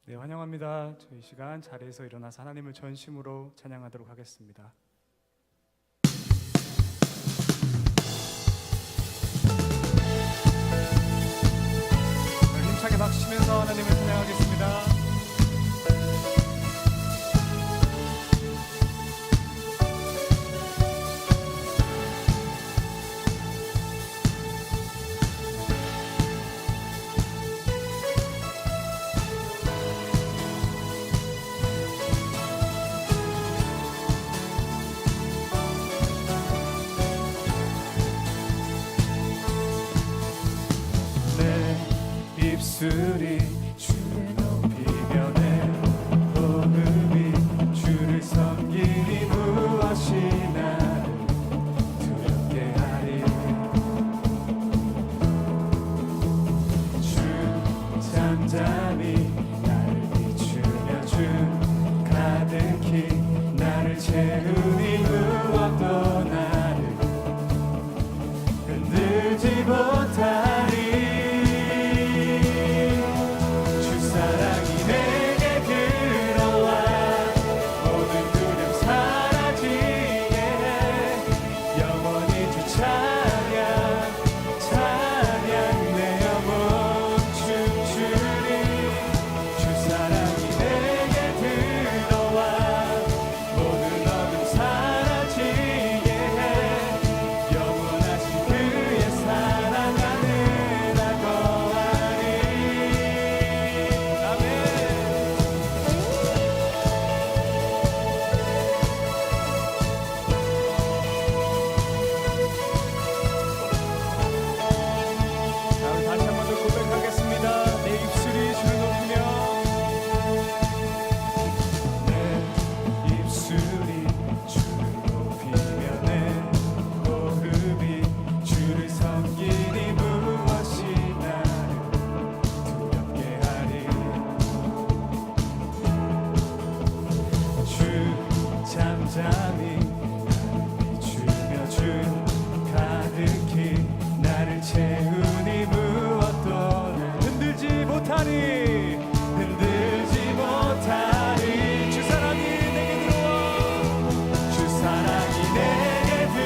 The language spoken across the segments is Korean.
네, 환영합니다. 저희 시간 자리에서 일어나서 하나님을 전심으로 찬양하도록 하겠습니다. 힘차게 박수치면서 하나님을 찬양하겠습니다. 입술이 주를 높이며 내 복음이 주를 섬기니 무엇이 나를 두렵게 하리. 주 잠잠히 나를 비추며 주 가득히 나를 채우니 무엇도 나를 흔들지 못하리. 잠잠히 나를 비추며 주 가득히 나를 채우니 무엇도 나를 흔들지 못하리. 흔들지 못하리. 주 사랑이 내게 들어와. 주 사랑이 내게 들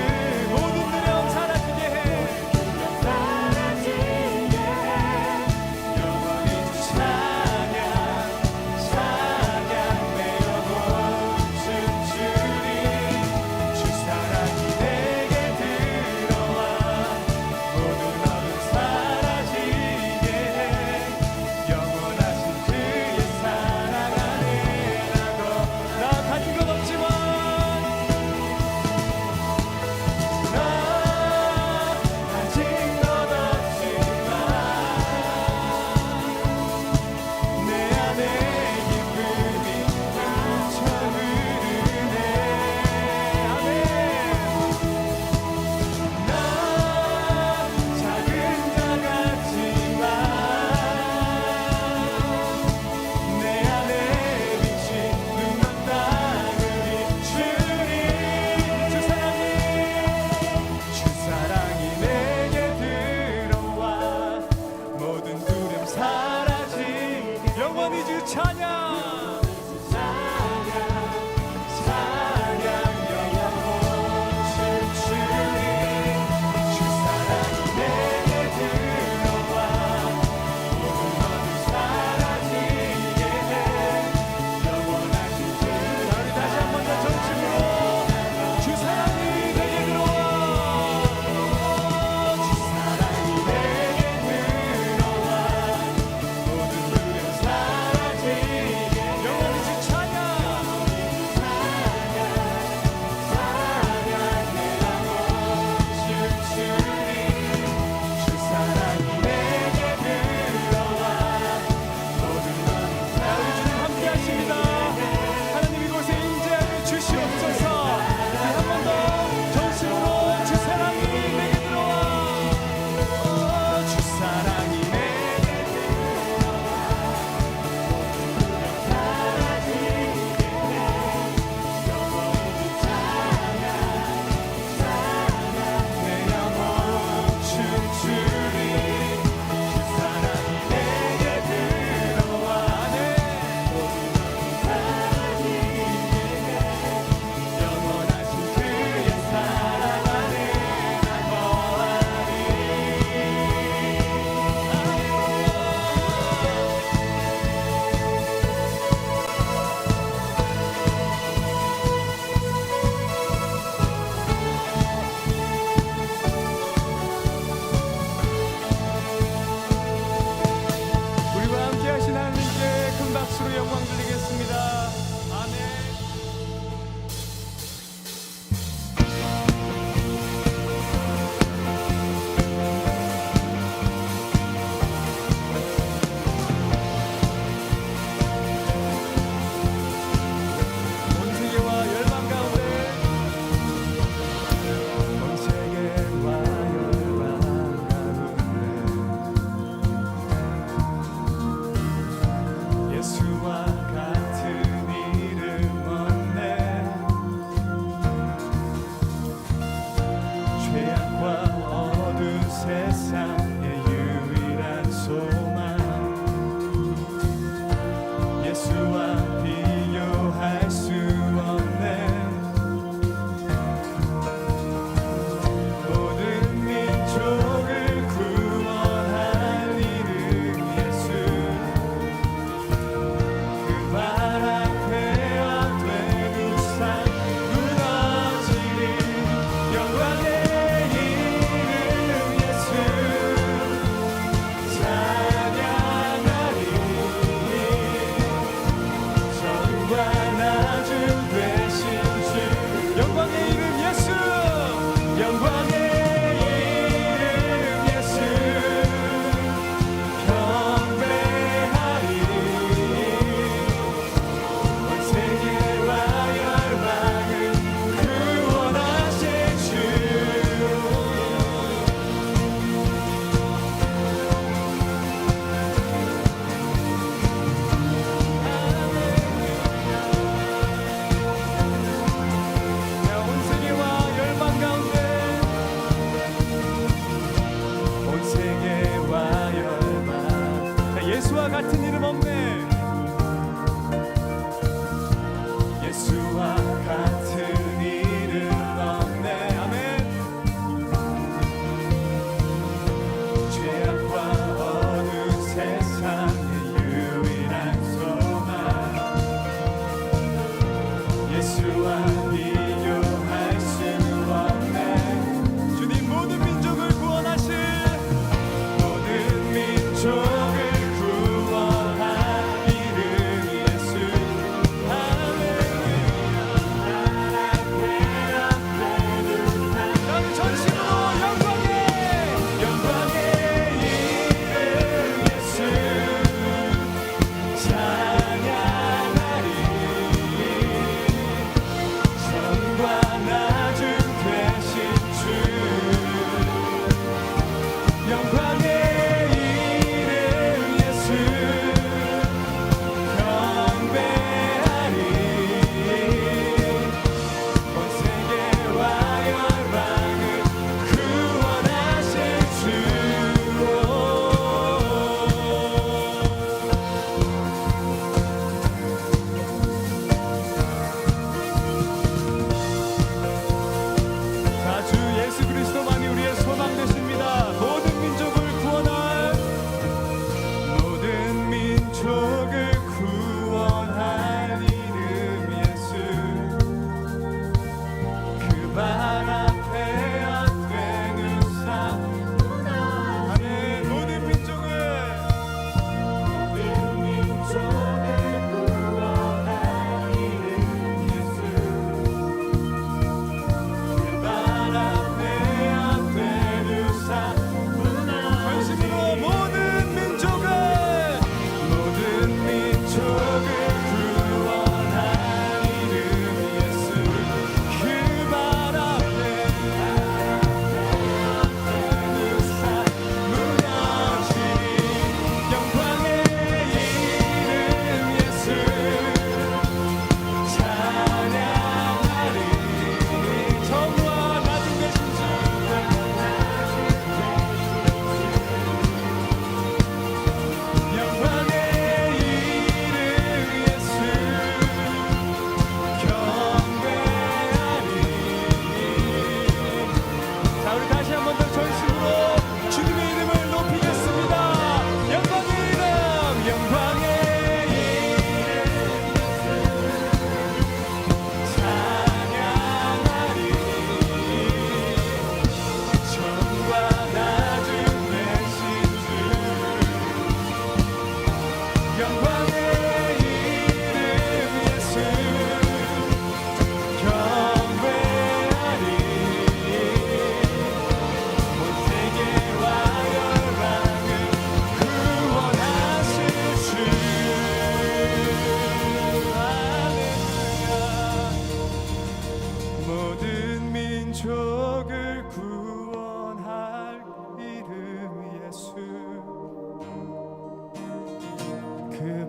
모든 두려움 사라지게 해. 사라지게 해. 영원히 주 찬양 찬양 내 영혼 춤추리. 주 사랑이 내게 들어와 모든 어둠 사라지게 해. 영원하신 그의 사랑 안에라고. 나 가진 것 없지만 나 가진 것 없지만 내 안에 기쁨이 넘쳐 흐르네. 아멘. 나 작은 자 같지만 내 안에 빛이 눈먼 땅을 비추리. 주 사랑이 내게 들어와 모든 두려움 사라지게. 영원히 주 찬양 찬양 영원 춤추리. 주 사랑이 내게 들어와 모든 어둠 사라지게 해. 영원하신 주. 우리 다시 한 번 더 전심으로 주 사랑이 내게 들어와. 주 사랑이 내게 들어와 모든 두려움 사라지게.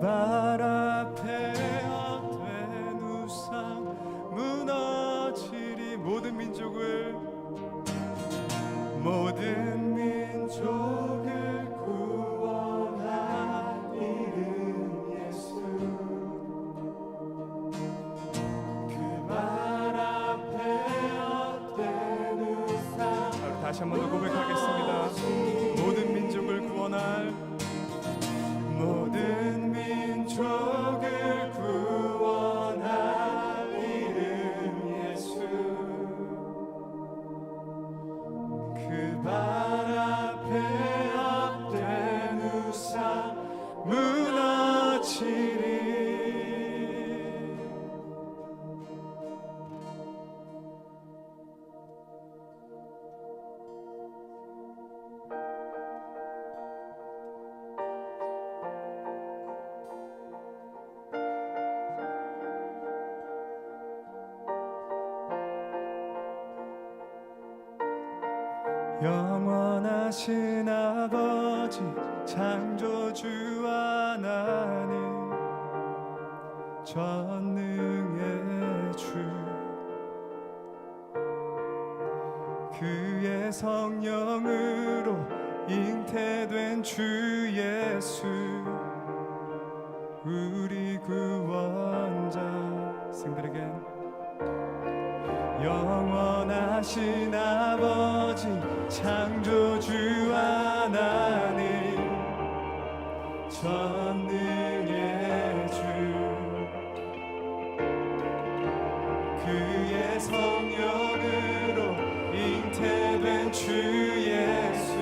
발 앞에 헛된 우상 무너지리. 모든 민족을 구원할 이름 예수. 그 발 앞에 헛된 우상. 다시 한 번 더 고백하겠습니다. 모든 민족을 구원할, 모든 민족을 구원할 이름 예수. 그 발 앞에 헛된 우상 무너지리. 영원하신 아버지 창조주 하나님, 전능의 주, 그의 성령으로 잉태된 주 예수, 우리 구원자. 스승들에게 영원하신 아버지 창조주 하나님, 전능의 주, 그의 성령으로 잉태된 주 예수,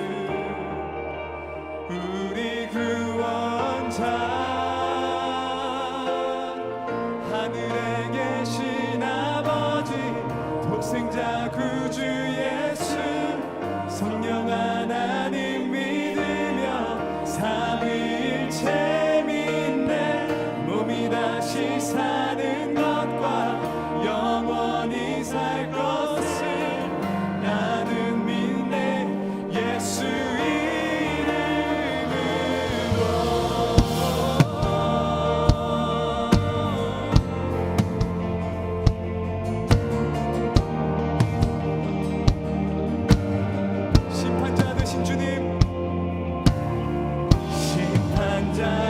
우리 구원자. 하늘에 계신 아버지 독생자 구주 예수, 성령 하나님 믿으며 삼위일체 믿네. 몸이 다시 사는 것과 영원히 살 것을 나는 믿네. 예수 심판자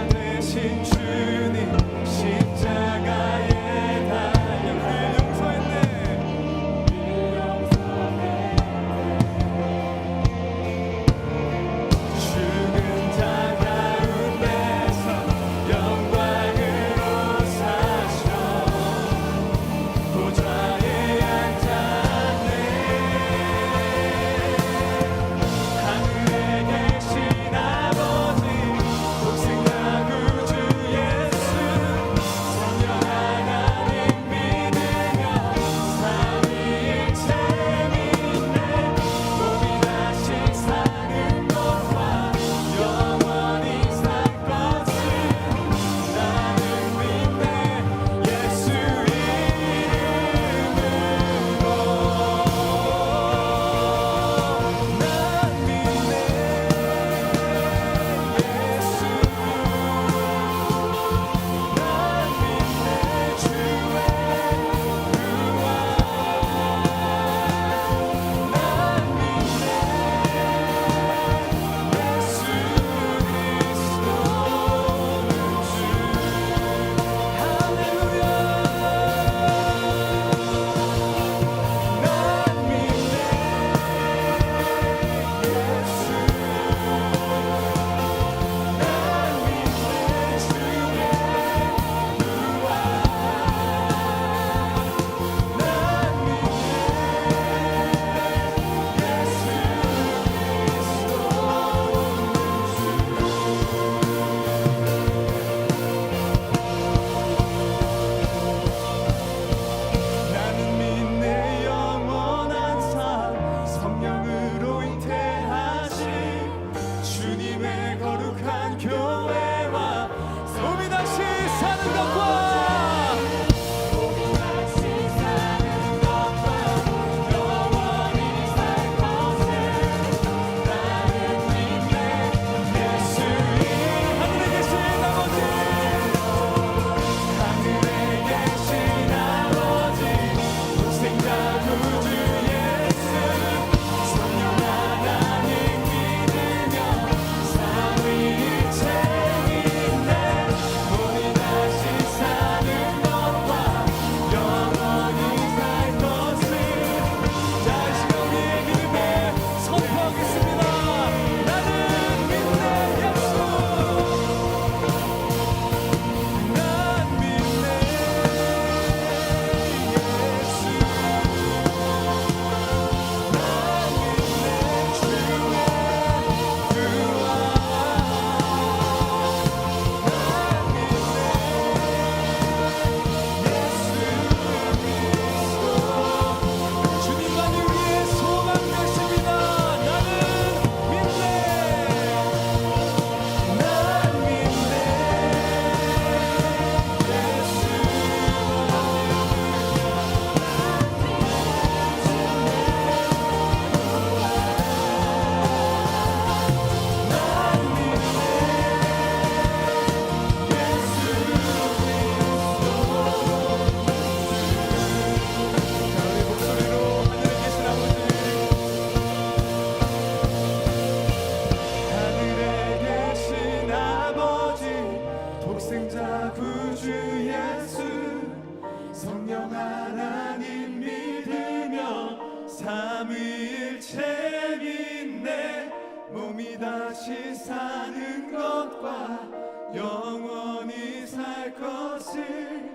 영원히 살 것을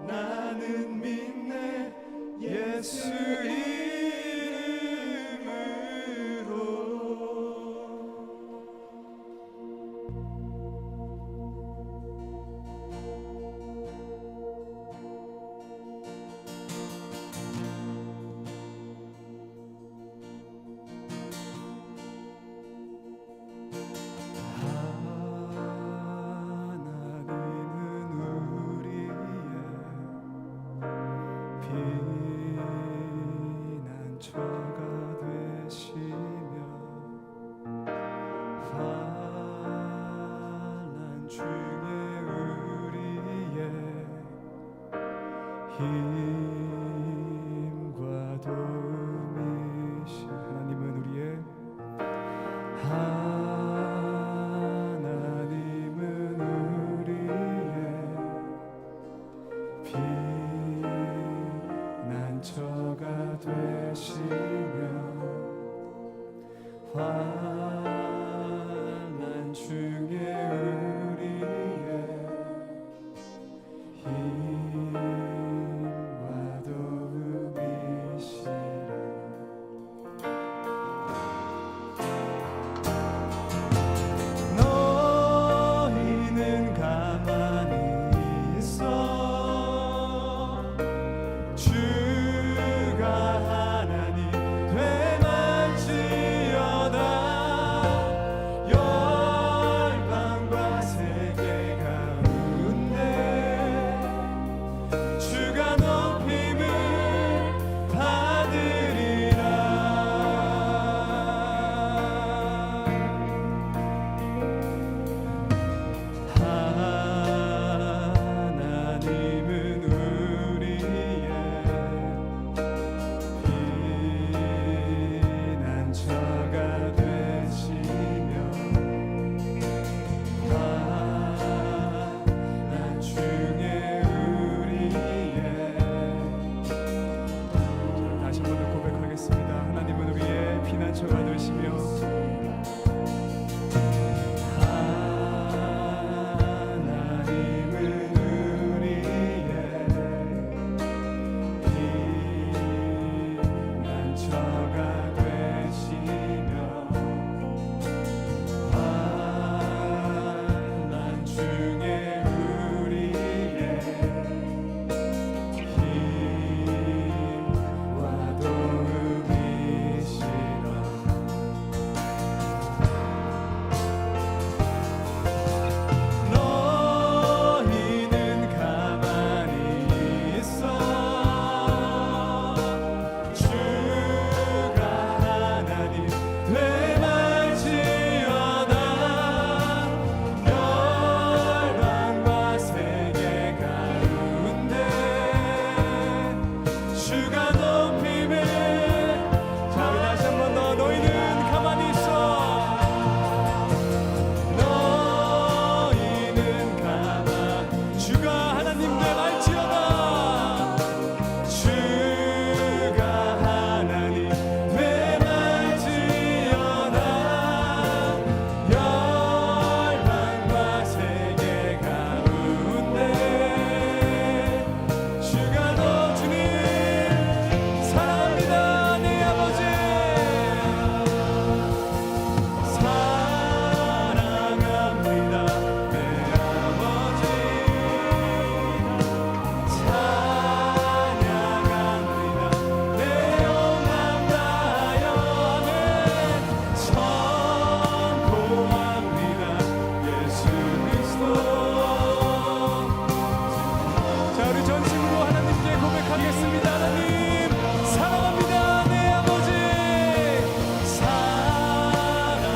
나는 믿네. 예수 힘과 도움이시. 하나님은 우리의 피난처가 되시며 환난 중에 우리의 힘과 도움이시라. 너희는 가만히 있어 주가 하나님 되날지어다. 열방과 세계 가운데 주가 높임을 받으리라. 하나님은 우리의 피난처가 되시며 환난 중에 우리의. 다시 한번 고백하겠습니다. 하나님은 우리의 피난처가 되시며 하나님은 우리의 피난처가 되시며 환난 중에 우리의 힘과 도움이시라. 너희는 가만히 있어 주가 하나님 되날지어다. 열방과 세계 가운데 주가 높임을. 자, 우리 다시 한번 더. 너희는 가만히 있어. 너희는 가만 주가 하나님 되날지어다. 주가 하나님 되날지어다. 열방과 세계 가운데 주가 너 주님 사랑합니다. 내 아버지 사랑합니다. 내 아버지 찬양합니다. 내 영광 다하여 아멘. 선포합니다. 예수 그리스도. 자, 우리 전심으로 하나님께 고백하겠습니다. 하나님 사랑합니다. 내 아버지 사랑합니다.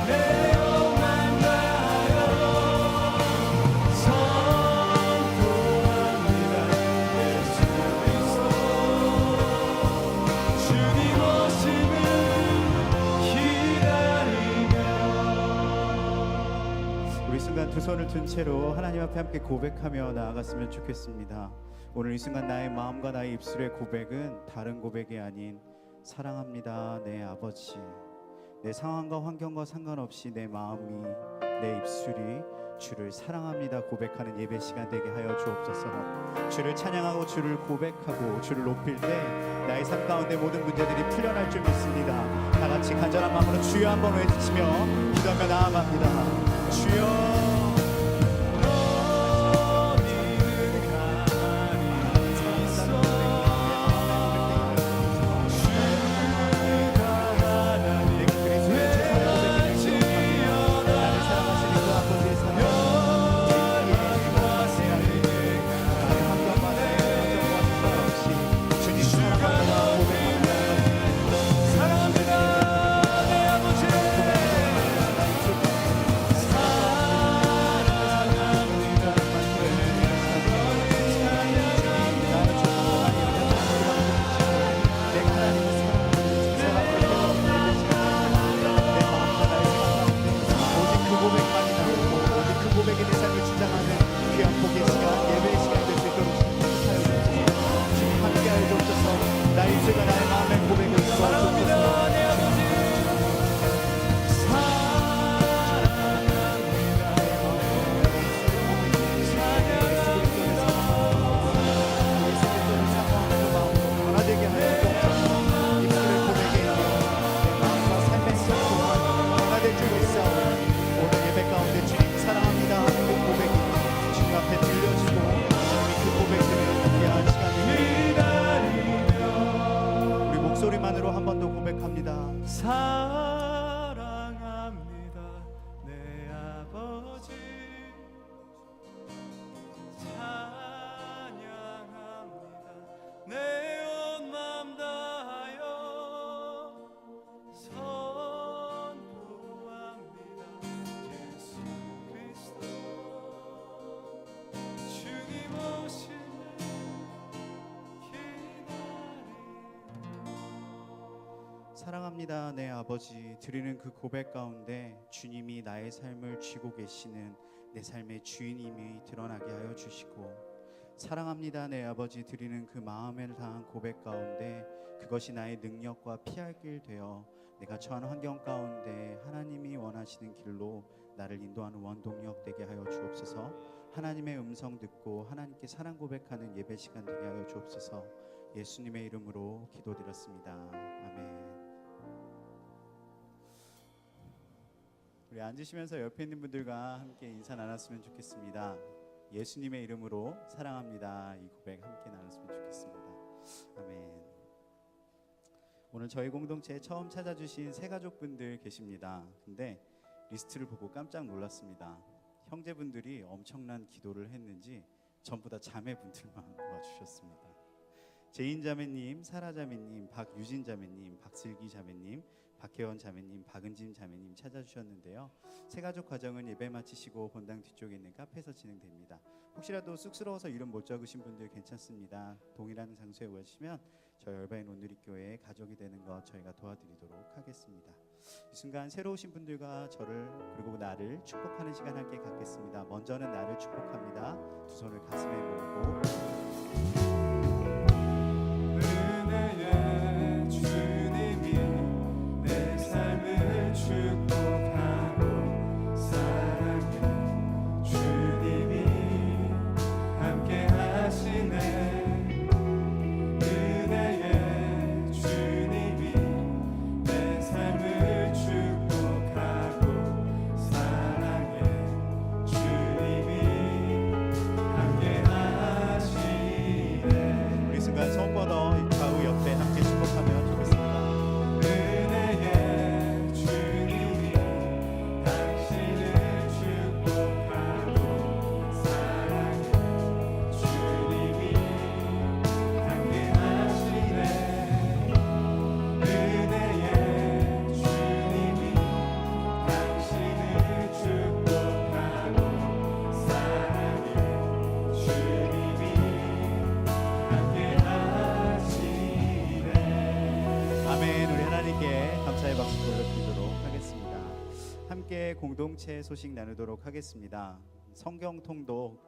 내 영광 다하여 선포합니다. 예수 그리스도. 주님 오심을 기다리며 두 손을 든 채로 하나님 앞에 함께 고백하며 나아갔으면 좋겠습니다. 오늘 이 순간 나의 마음과 나의 입술의 고백은 다른 고백이 아닌 사랑합니다 내 아버지. 내 상황과 환경과 상관없이 내 마음이, 내 입술이 주를 사랑합니다 고백하는 예배 시간 되게 하여 주옵소서. 주를 찬양하고 주를 고백하고 주를 높일 때 나의 삶 가운데 모든 문제들이 풀려날 줄 믿습니다. 다 같이 간절한 마음으로 주여 한번 외치며 기도하며 나아갑니다. 주여 사랑합니다 내 아버지. 찬양합니다 내 온 맘 다하여. 선포합니다 예수 그리스도 주님 오시네 사랑합니다 내 아버지 드리는 그 고백 가운데 주님이 나의 삶을 쥐고 계시는 내 삶의 주인임이 드러나게 하여 주시고, 사랑합니다 내 아버지 드리는 그 마음을 다한 고백 가운데 그것이 나의 능력과 피할 길 되어 내가 처한 환경 가운데 하나님이 원하시는 길로 나를 인도하는 원동력 되게 하여 주옵소서. 하나님의 음성 듣고 하나님께 사랑 고백하는 예배 시간 되게 하여 주옵소서. 예수님의 이름으로 기도드렸습니다. 아멘. 우리 앉으시면서 옆에 있는 분들과 함께 인사 나눴으면 좋겠습니다. 예수님의 이름으로 사랑합니다 이 고백 함께 나눴으면 좋겠습니다. 아멘. 오늘 저희 공동체에 처음 찾아주신 새 가족분들 계십니다. 근데 리스트를 보고 깜짝 놀랐습니다. 형제분들이 엄청난 기도를 했는지 전부 다 자매분들만 와주셨습니다. 제인 자매님, 사라 자매님, 박유진 자매님, 박슬기 자매님, 박혜원 자매님, 박은진 자매님 찾아주셨는데요. 새가족 과정은 예배 마치시고 본당 뒤쪽에 있는 카페에서 진행됩니다. 혹시라도 쑥스러워서 이름 못 적으신 분들 괜찮습니다. 동일한 장소에 오시면 저희 얼바인 온누리교회의 가족이 되는 것 저희가 도와드리도록 하겠습니다. 이 순간 새로 오신 분들과 저를 그리고 나를 축복하는 시간 함께 갖겠습니다. 먼저는 나를 축복합니다. 두 손을 가슴에 모으고 은혜의 주님이 내 삶을 축복하고 사랑해 주님이 함께 하시네. 은혜의 주님이 내 삶을 축복하고 사랑해 주님이 함께 하시네. 우리 순간 손 뻗어 좌우 옆에 함께 축복하면 좋겠습니다. 은혜의 주님이 당신을 축복하고 사랑해 주님이 함께 하시네. 은혜의 주님이 당신을 축복하고 사랑해 주님이 함께 하시네. 아멘. 우리 하나님께 감사의 박수 올려드리도록 하겠습니다. 함께 공동체 소식 나누도록 하겠습니다. 성경 통독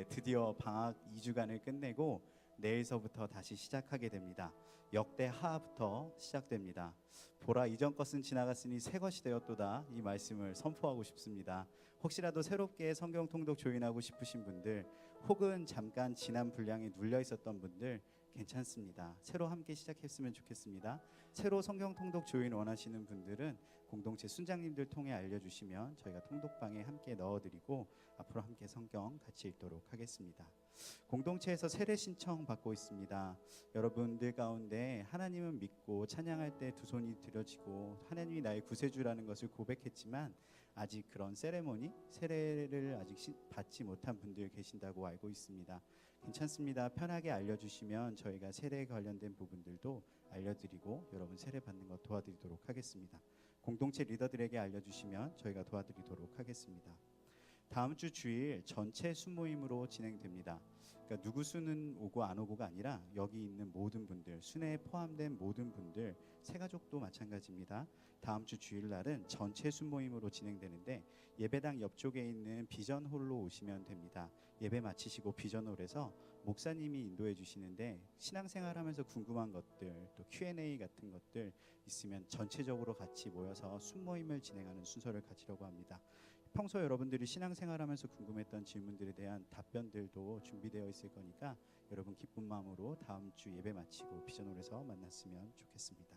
드디어 방학 2주간을 끝내고 내일서부터 다시 시작하게 됩니다. 역대 하부터 시작됩니다. 보라 이전 것은 지나갔으니 새 것이 되었도다. 이 말씀을 선포하고 싶습니다. 혹시라도 새롭게 성경 통독 조인하고 싶으신 분들, 혹은 잠깐 지난 분량에 눌려 있었던 분들 괜찮습니다. 새로 함께 시작했으면 좋겠습니다. 새로 성경 통독 조인 원하시는 분들은 공동체 순장님들 통해 알려주시면 저희가 통독방에 함께 넣어드리고 앞으로 함께 성경 같이 읽도록 하겠습니다. 공동체에서 세례 신청 받고 있습니다. 여러분들 가운데 하나님은 믿고 찬양할 때 두 손이 들어지고 하나님이 나의 구세주라는 것을 고백했지만 아직 그런 세례를 아직 받지 못한 분들 계신다고 알고 있습니다. 괜찮습니다. 편하게 알려주시면 저희가 세례에 관련된 부분들도 알려드리고 여러분 세례 받는 것 도와드리도록 하겠습니다. 공동체 리더들에게 알려주시면 저희가 도와드리도록 하겠습니다. 다음 주 주일 전체 순모임으로 진행됩니다. 그러니까 누구 수는 오고 안 오고가 아니라 여기 있는 모든 분들, 순회에 포함된 모든 분들, 새가족도 마찬가지입니다. 다음 주 주일날은 전체 순모임으로 진행되는데 예배당 옆쪽에 있는 비전홀로 오시면 됩니다. 예배 마치시고 비전홀에서 목사님이 인도해 주시는데 신앙생활하면서 궁금한 것들, 또 Q&A 같은 것들 있으면 전체적으로 같이 모여서 순모임을 진행하는 순서를 가지려고 합니다. 평소 여러분들이 신앙생활하면서 궁금했던 질문들에 대한 답변들도 준비되어 있을 거니까 여러분 기쁜 마음으로 다음 주 예배 마치고 비전홀에서 만났으면 좋겠습니다.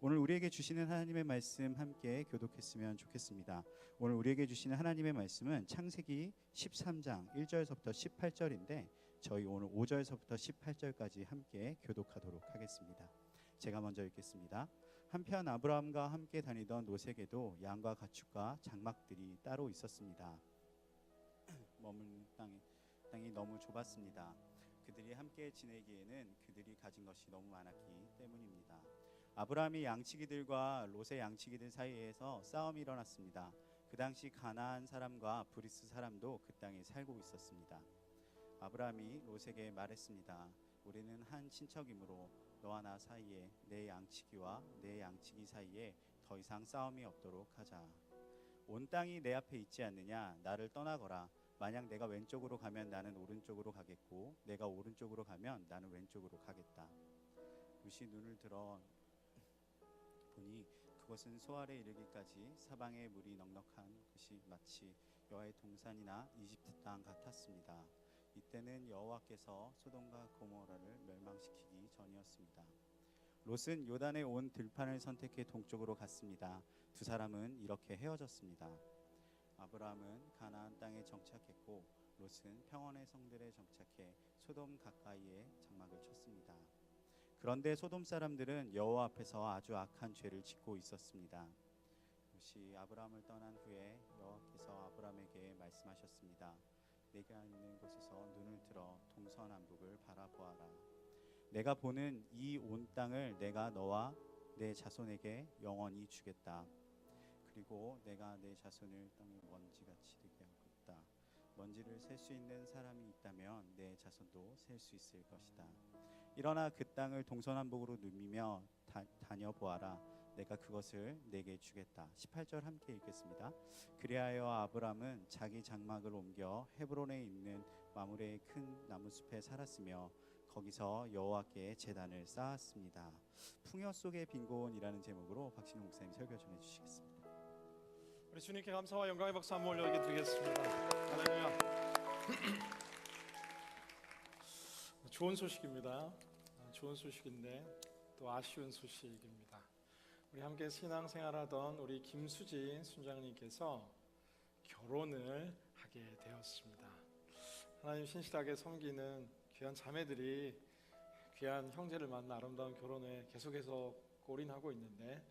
오늘 우리에게 주시는 하나님의 말씀 함께 교독했으면 좋겠습니다. 오늘 우리에게 주시는 하나님의 말씀은 창세기 13장 1절서부터 18절인데 저희 오늘 5절서부터 18절까지 함께 교독하도록 하겠습니다. 제가 먼저 읽겠습니다. 한편 아브라함과 함께 다니던 롯에게도 양과 가축과 장막들이 따로 있었습니다. 머문 땅이 너무 좁았습니다. 그들이 함께 지내기에는 그들이 가진 것이 너무 많았기 때문입니다. 아브라함이 양치기들과 롯의 양치기들 사이에서 싸움이 일어났습니다. 그 당시 가나안 사람과 브리스 사람도 그 땅에 살고 있었습니다. 아브라함이 롯에게 말했습니다. 우리는 한 친척이므로 너와 나 사이에 내 양치기와 내 양치기 사이에 더 이상 싸움이 없도록 하자. 온 땅이 내 앞에 있지 않느냐? 나를 떠나거라. 만약 내가 왼쪽으로 가면 나는 오른쪽으로 가겠고 내가 오른쪽으로 가면 나는 왼쪽으로 가겠다. 롯이 눈을 들어 보니 그것은 소알에 이르기까지 사방에 물이 넉넉한 것이 마치 여호와의 동산이나 이집트 땅 같았습니다. 이때는 여호와께서 소돔과 고모라를 멸망시키기 전이었습니다. 롯은 요단에 온 들판을 선택해 동쪽으로 갔습니다. 두 사람은 이렇게 헤어졌습니다. 아브라함은 가나안 땅에 정착했고 롯은 평원의 성들에 정착해 소돔 가까이에 장막을 쳤습니다. 그런데 소돔 사람들은 여호와 앞에서 아주 악한 죄를 짓고 있었습니다. 롯이 아브라함을 떠난 후에 여호와께서 아브라함에게 말씀하셨습니다. 내가 있는 곳에서 눈을 들어 동서남북을 바라보아라. 내가 보는 이 온 땅을 내가 너와 내 자손에게 영원히 주겠다. 그리고 내가 내 자손을 땅의 먼지같이 되게 하겠다. 먼지를 셀 수 있는 사람이 있다면 내 자손도 셀 수 있을 것이다. 일어나 그 땅을 동서남북으로 누비며 다녀보아라. 내가 그것을 내게 주겠다. 18절 함께 읽겠습니다. 그리하여 아브람은 자기 장막을 옮겨 헤브론에 있는 마므레의 큰 나무숲에 살았으며 거기서 여호와께 제단을 쌓았습니다. 풍요 속의 빈곤이라는 제목으로 박신호 목사님 설교 전해 주시겠습니다. 우리 주님께 감사와 영광의 박수 한번 올려드리겠습니다. 할렐루야. 좋은 소식입니다. 좋은 소식인데 또 아쉬운 소식입니다. 우리 함께 신앙생활하던 우리 김수진 순장님께서 결혼을 하게 되었습니다. 하나님 신실하게 섬기는 귀한 자매들이 귀한 형제를 만나 아름다운 결혼에 계속해서 골인하고 있는데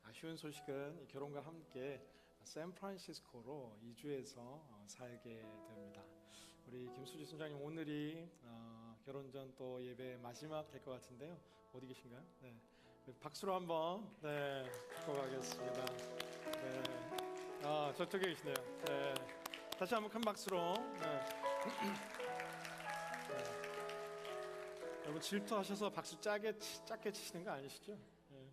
아쉬운 소식은 이 결혼과 함께 샌프란시스코로 이주해서 살게 됩니다. 우리 김수지 순장님 오늘이 결혼 전 또 예배 마지막 될 것 같은데요. 어디 계신가요? 네. 박수로 한번 듣고 가겠습니다. 네. 저쪽에 계시네요. 네. 다시 한번 큰 박수로. 네. 여러분 질투하셔서 박수 작게 치시는 거 아니시죠? 네.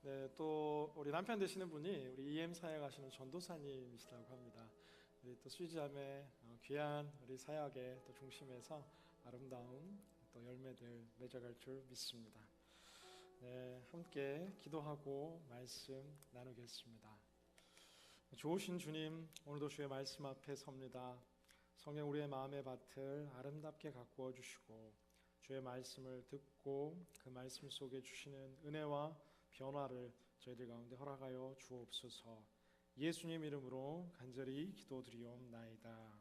네, 또 우리 남편 되시는 분이 우리 EM 사역 하시는 전도사님이시라고 합니다. 우리 또 수지자매 귀한 우리 사역의 또 중심에서 아름다운 또 열매들 맺어갈 줄 믿습니다. 네, 함께 기도하고 말씀 나누겠습니다. 좋으신 주님, 오늘도 주의 말씀 앞에 섭니다. 성령 우리의 마음의 밭을 아름답게 가꾸어 주시고 주의 말씀을 듣고 그 말씀 속에 주시는 은혜와 변화를 저희들 가운데 허락하여 주옵소서. 예수님 이름으로 간절히 기도드리옵나이다.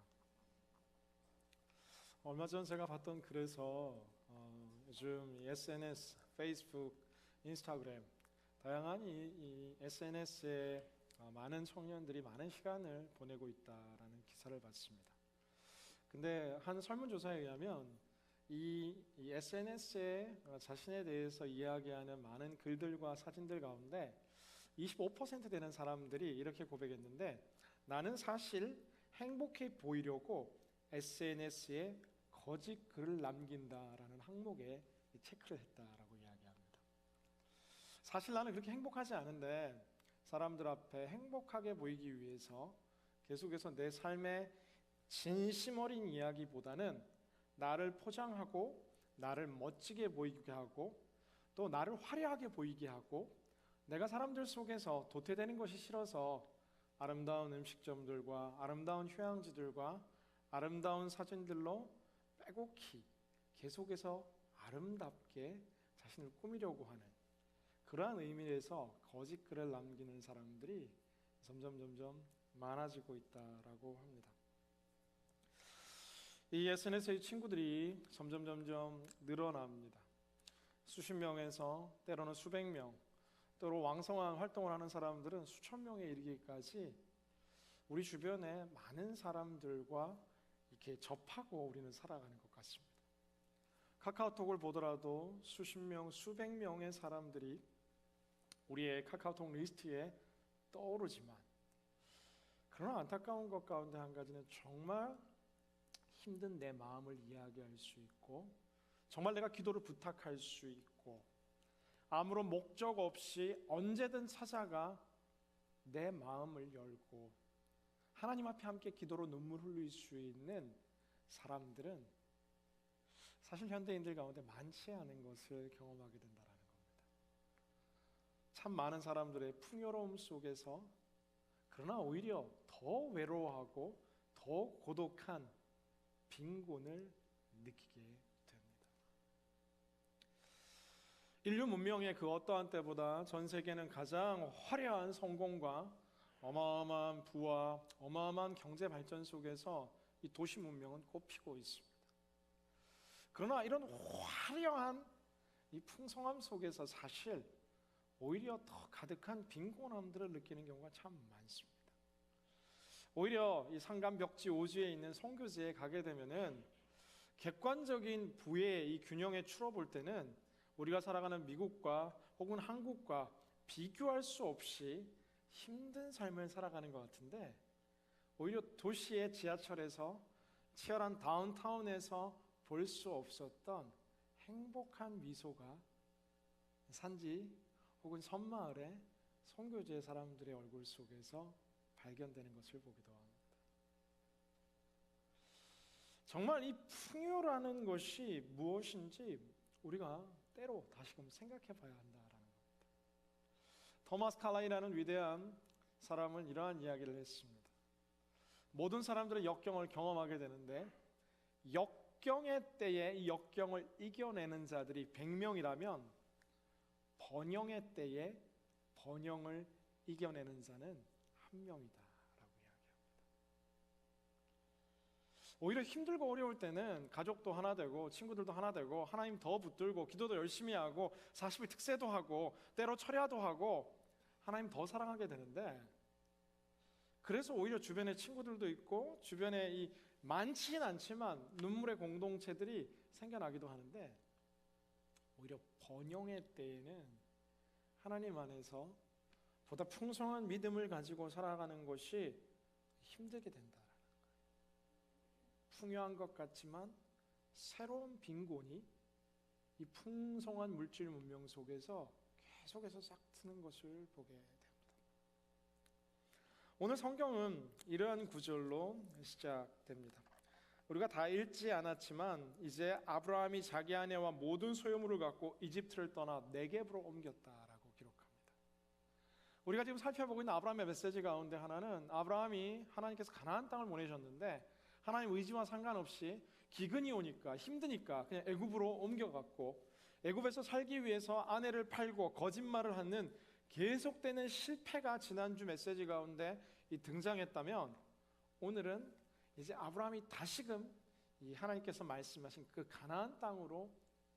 얼마 전 제가 봤던 글에서 요즘 SNS, 페이스북, 인스타그램 다양한 이 SNS에 많은 청년들이 많은 시간을 보내고 있다라는 기사를 봤습니다. 근데 한 설문조사에 의하면 이 SNS에 자신에 대해서 이야기하는 많은 글들과 사진들 가운데 25% 되는 사람들이 이렇게 고백했는데, 나는 사실 행복해 보이려고 SNS에 거짓 글을 남긴다라는 항목에 체크를 했다라고 이야기합니다. 사실 나는 그렇게 행복하지 않은데 사람들 앞에 행복하게 보이기 위해서 계속해서 내 삶의 진심 어린 이야기보다는 나를 포장하고 나를 멋지게 보이게 하고 또 나를 화려하게 보이게 하고, 내가 사람들 속에서 도태되는 것이 싫어서 아름다운 음식점들과 아름다운 휴양지들과 아름다운 사진들로 빼곡히 계속해서 아름답게 자신을 꾸미려고 하는 그러한 의미에서 거짓 글을 남기는 사람들이 점점 많아지고 있다라고 합니다. 이 SNS의 친구들이 점점 늘어납니다. 수십 명에서 때로는 수백 명, 때로 왕성한 활동을 하는 사람들은 수천 명에 이르기까지 우리 주변에 많은 사람들과 이렇게 접하고 우리는 살아가는 것 같습니다. 카카오톡을 보더라도 수십 명, 수백 명의 사람들이 우리의 카카오톡 리스트에 떠오르지만, 그러나 안타까운 것 가운데 한 가지는 정말 힘든 내 마음을 이야기할 수 있고, 정말 내가 기도를 부탁할 수 있고, 아무런 목적 없이 언제든 찾아가 내 마음을 열고 하나님 앞에 함께 기도로 눈물 흘릴 수 있는 사람들은 사실 현대인들 가운데 많지 않은 것을 경험하게 된다는 겁니다. 참 많은 사람들의 풍요로움 속에서 그러나 오히려 더 외로워하고 더 고독한 빈곤을 느끼게 됩니다. 인류 문명의 그 어떠한 때보다 전 세계는 가장 화려한 성공과 어마어마한 부와 어마어마한 경제 발전 속에서 이 도시 문명은 꼽히고 있습니다. 그러나 이런 화려한 이 풍성함 속에서 사실 오히려 더 가득한 빈곤함들을 느끼는 경우가 참 많습니다. 오히려 이 상간벽지 오지에 있는 선교지에 가게 되면은 객관적인 부의 이 균형에 추려 볼 때는 우리가 살아가는 미국과 혹은 한국과 비교할 수 없이 힘든 삶을 살아가는 것 같은데, 오히려 도시의 지하철에서 치열한 다운타운에서 볼 수 없었던 행복한 미소가 산지 혹은 섬마을의 선교지의 사람들의 얼굴 속에서 발견되는 것을 보기도 합니다. 정말 이 풍요라는 것이 무엇인지 우리가 때로 다시금 생각해 봐야 한다라는 겁니다. 토마스 칼라이라는 위대한 사람은 이러한 이야기를 했습니다. 모든 사람들은 역경을 경험하게 되는데 역경의 때에 이 역경을 이겨내는 자들이 100명이라면 번영의 때에 번영을 이겨내는 자는 1명이다 라고 이야기합니다. 오히려 힘들고 어려울 때는 가족도 하나 되고 친구들도 하나 되고 하나님 더 붙들고 기도도 열심히 하고 40일 특세도 하고 때로 철야도 하고 하나님 더 사랑하게 되는데, 그래서 오히려 주변에 친구들도 있고 주변에 이 많지는 않지만 눈물의 공동체들이 생겨나기도 하는데, 오히려 번영의 때에는 하나님 안에서 보다 풍성한 믿음을 가지고 살아가는 것이 힘들게 된다라는 거예요. 풍요한 것 같지만 새로운 빈곤이 이 풍성한 물질 문명 속에서 계속해서 싹 트는 것을 보게 됩니다. 오늘 성경은 이러한 구절로 시작됩니다. 우리가 다 읽지 않았지만 이제 아브라함이 자기 아내와 모든 소유물을 갖고 이집트를 떠나 네겝으로 옮겼다라고 기록합니다. 우리가 지금 살펴보고 있는 아브라함의 메시지 가운데 하나는 아브라함이 하나님께서 가나안 땅을 보내셨는데 하나님 의지와 상관없이 기근이 오니까 힘드니까 그냥 애굽으로 옮겨갔고 애굽에서 살기 위해서 아내를 팔고 거짓말을 하는 계속되는 실패가 지난주 메시지 가운데 등장했다면 오늘은 이제 아브라함이 다시금 이 하나님께서 말씀하신 그 가나안 땅으로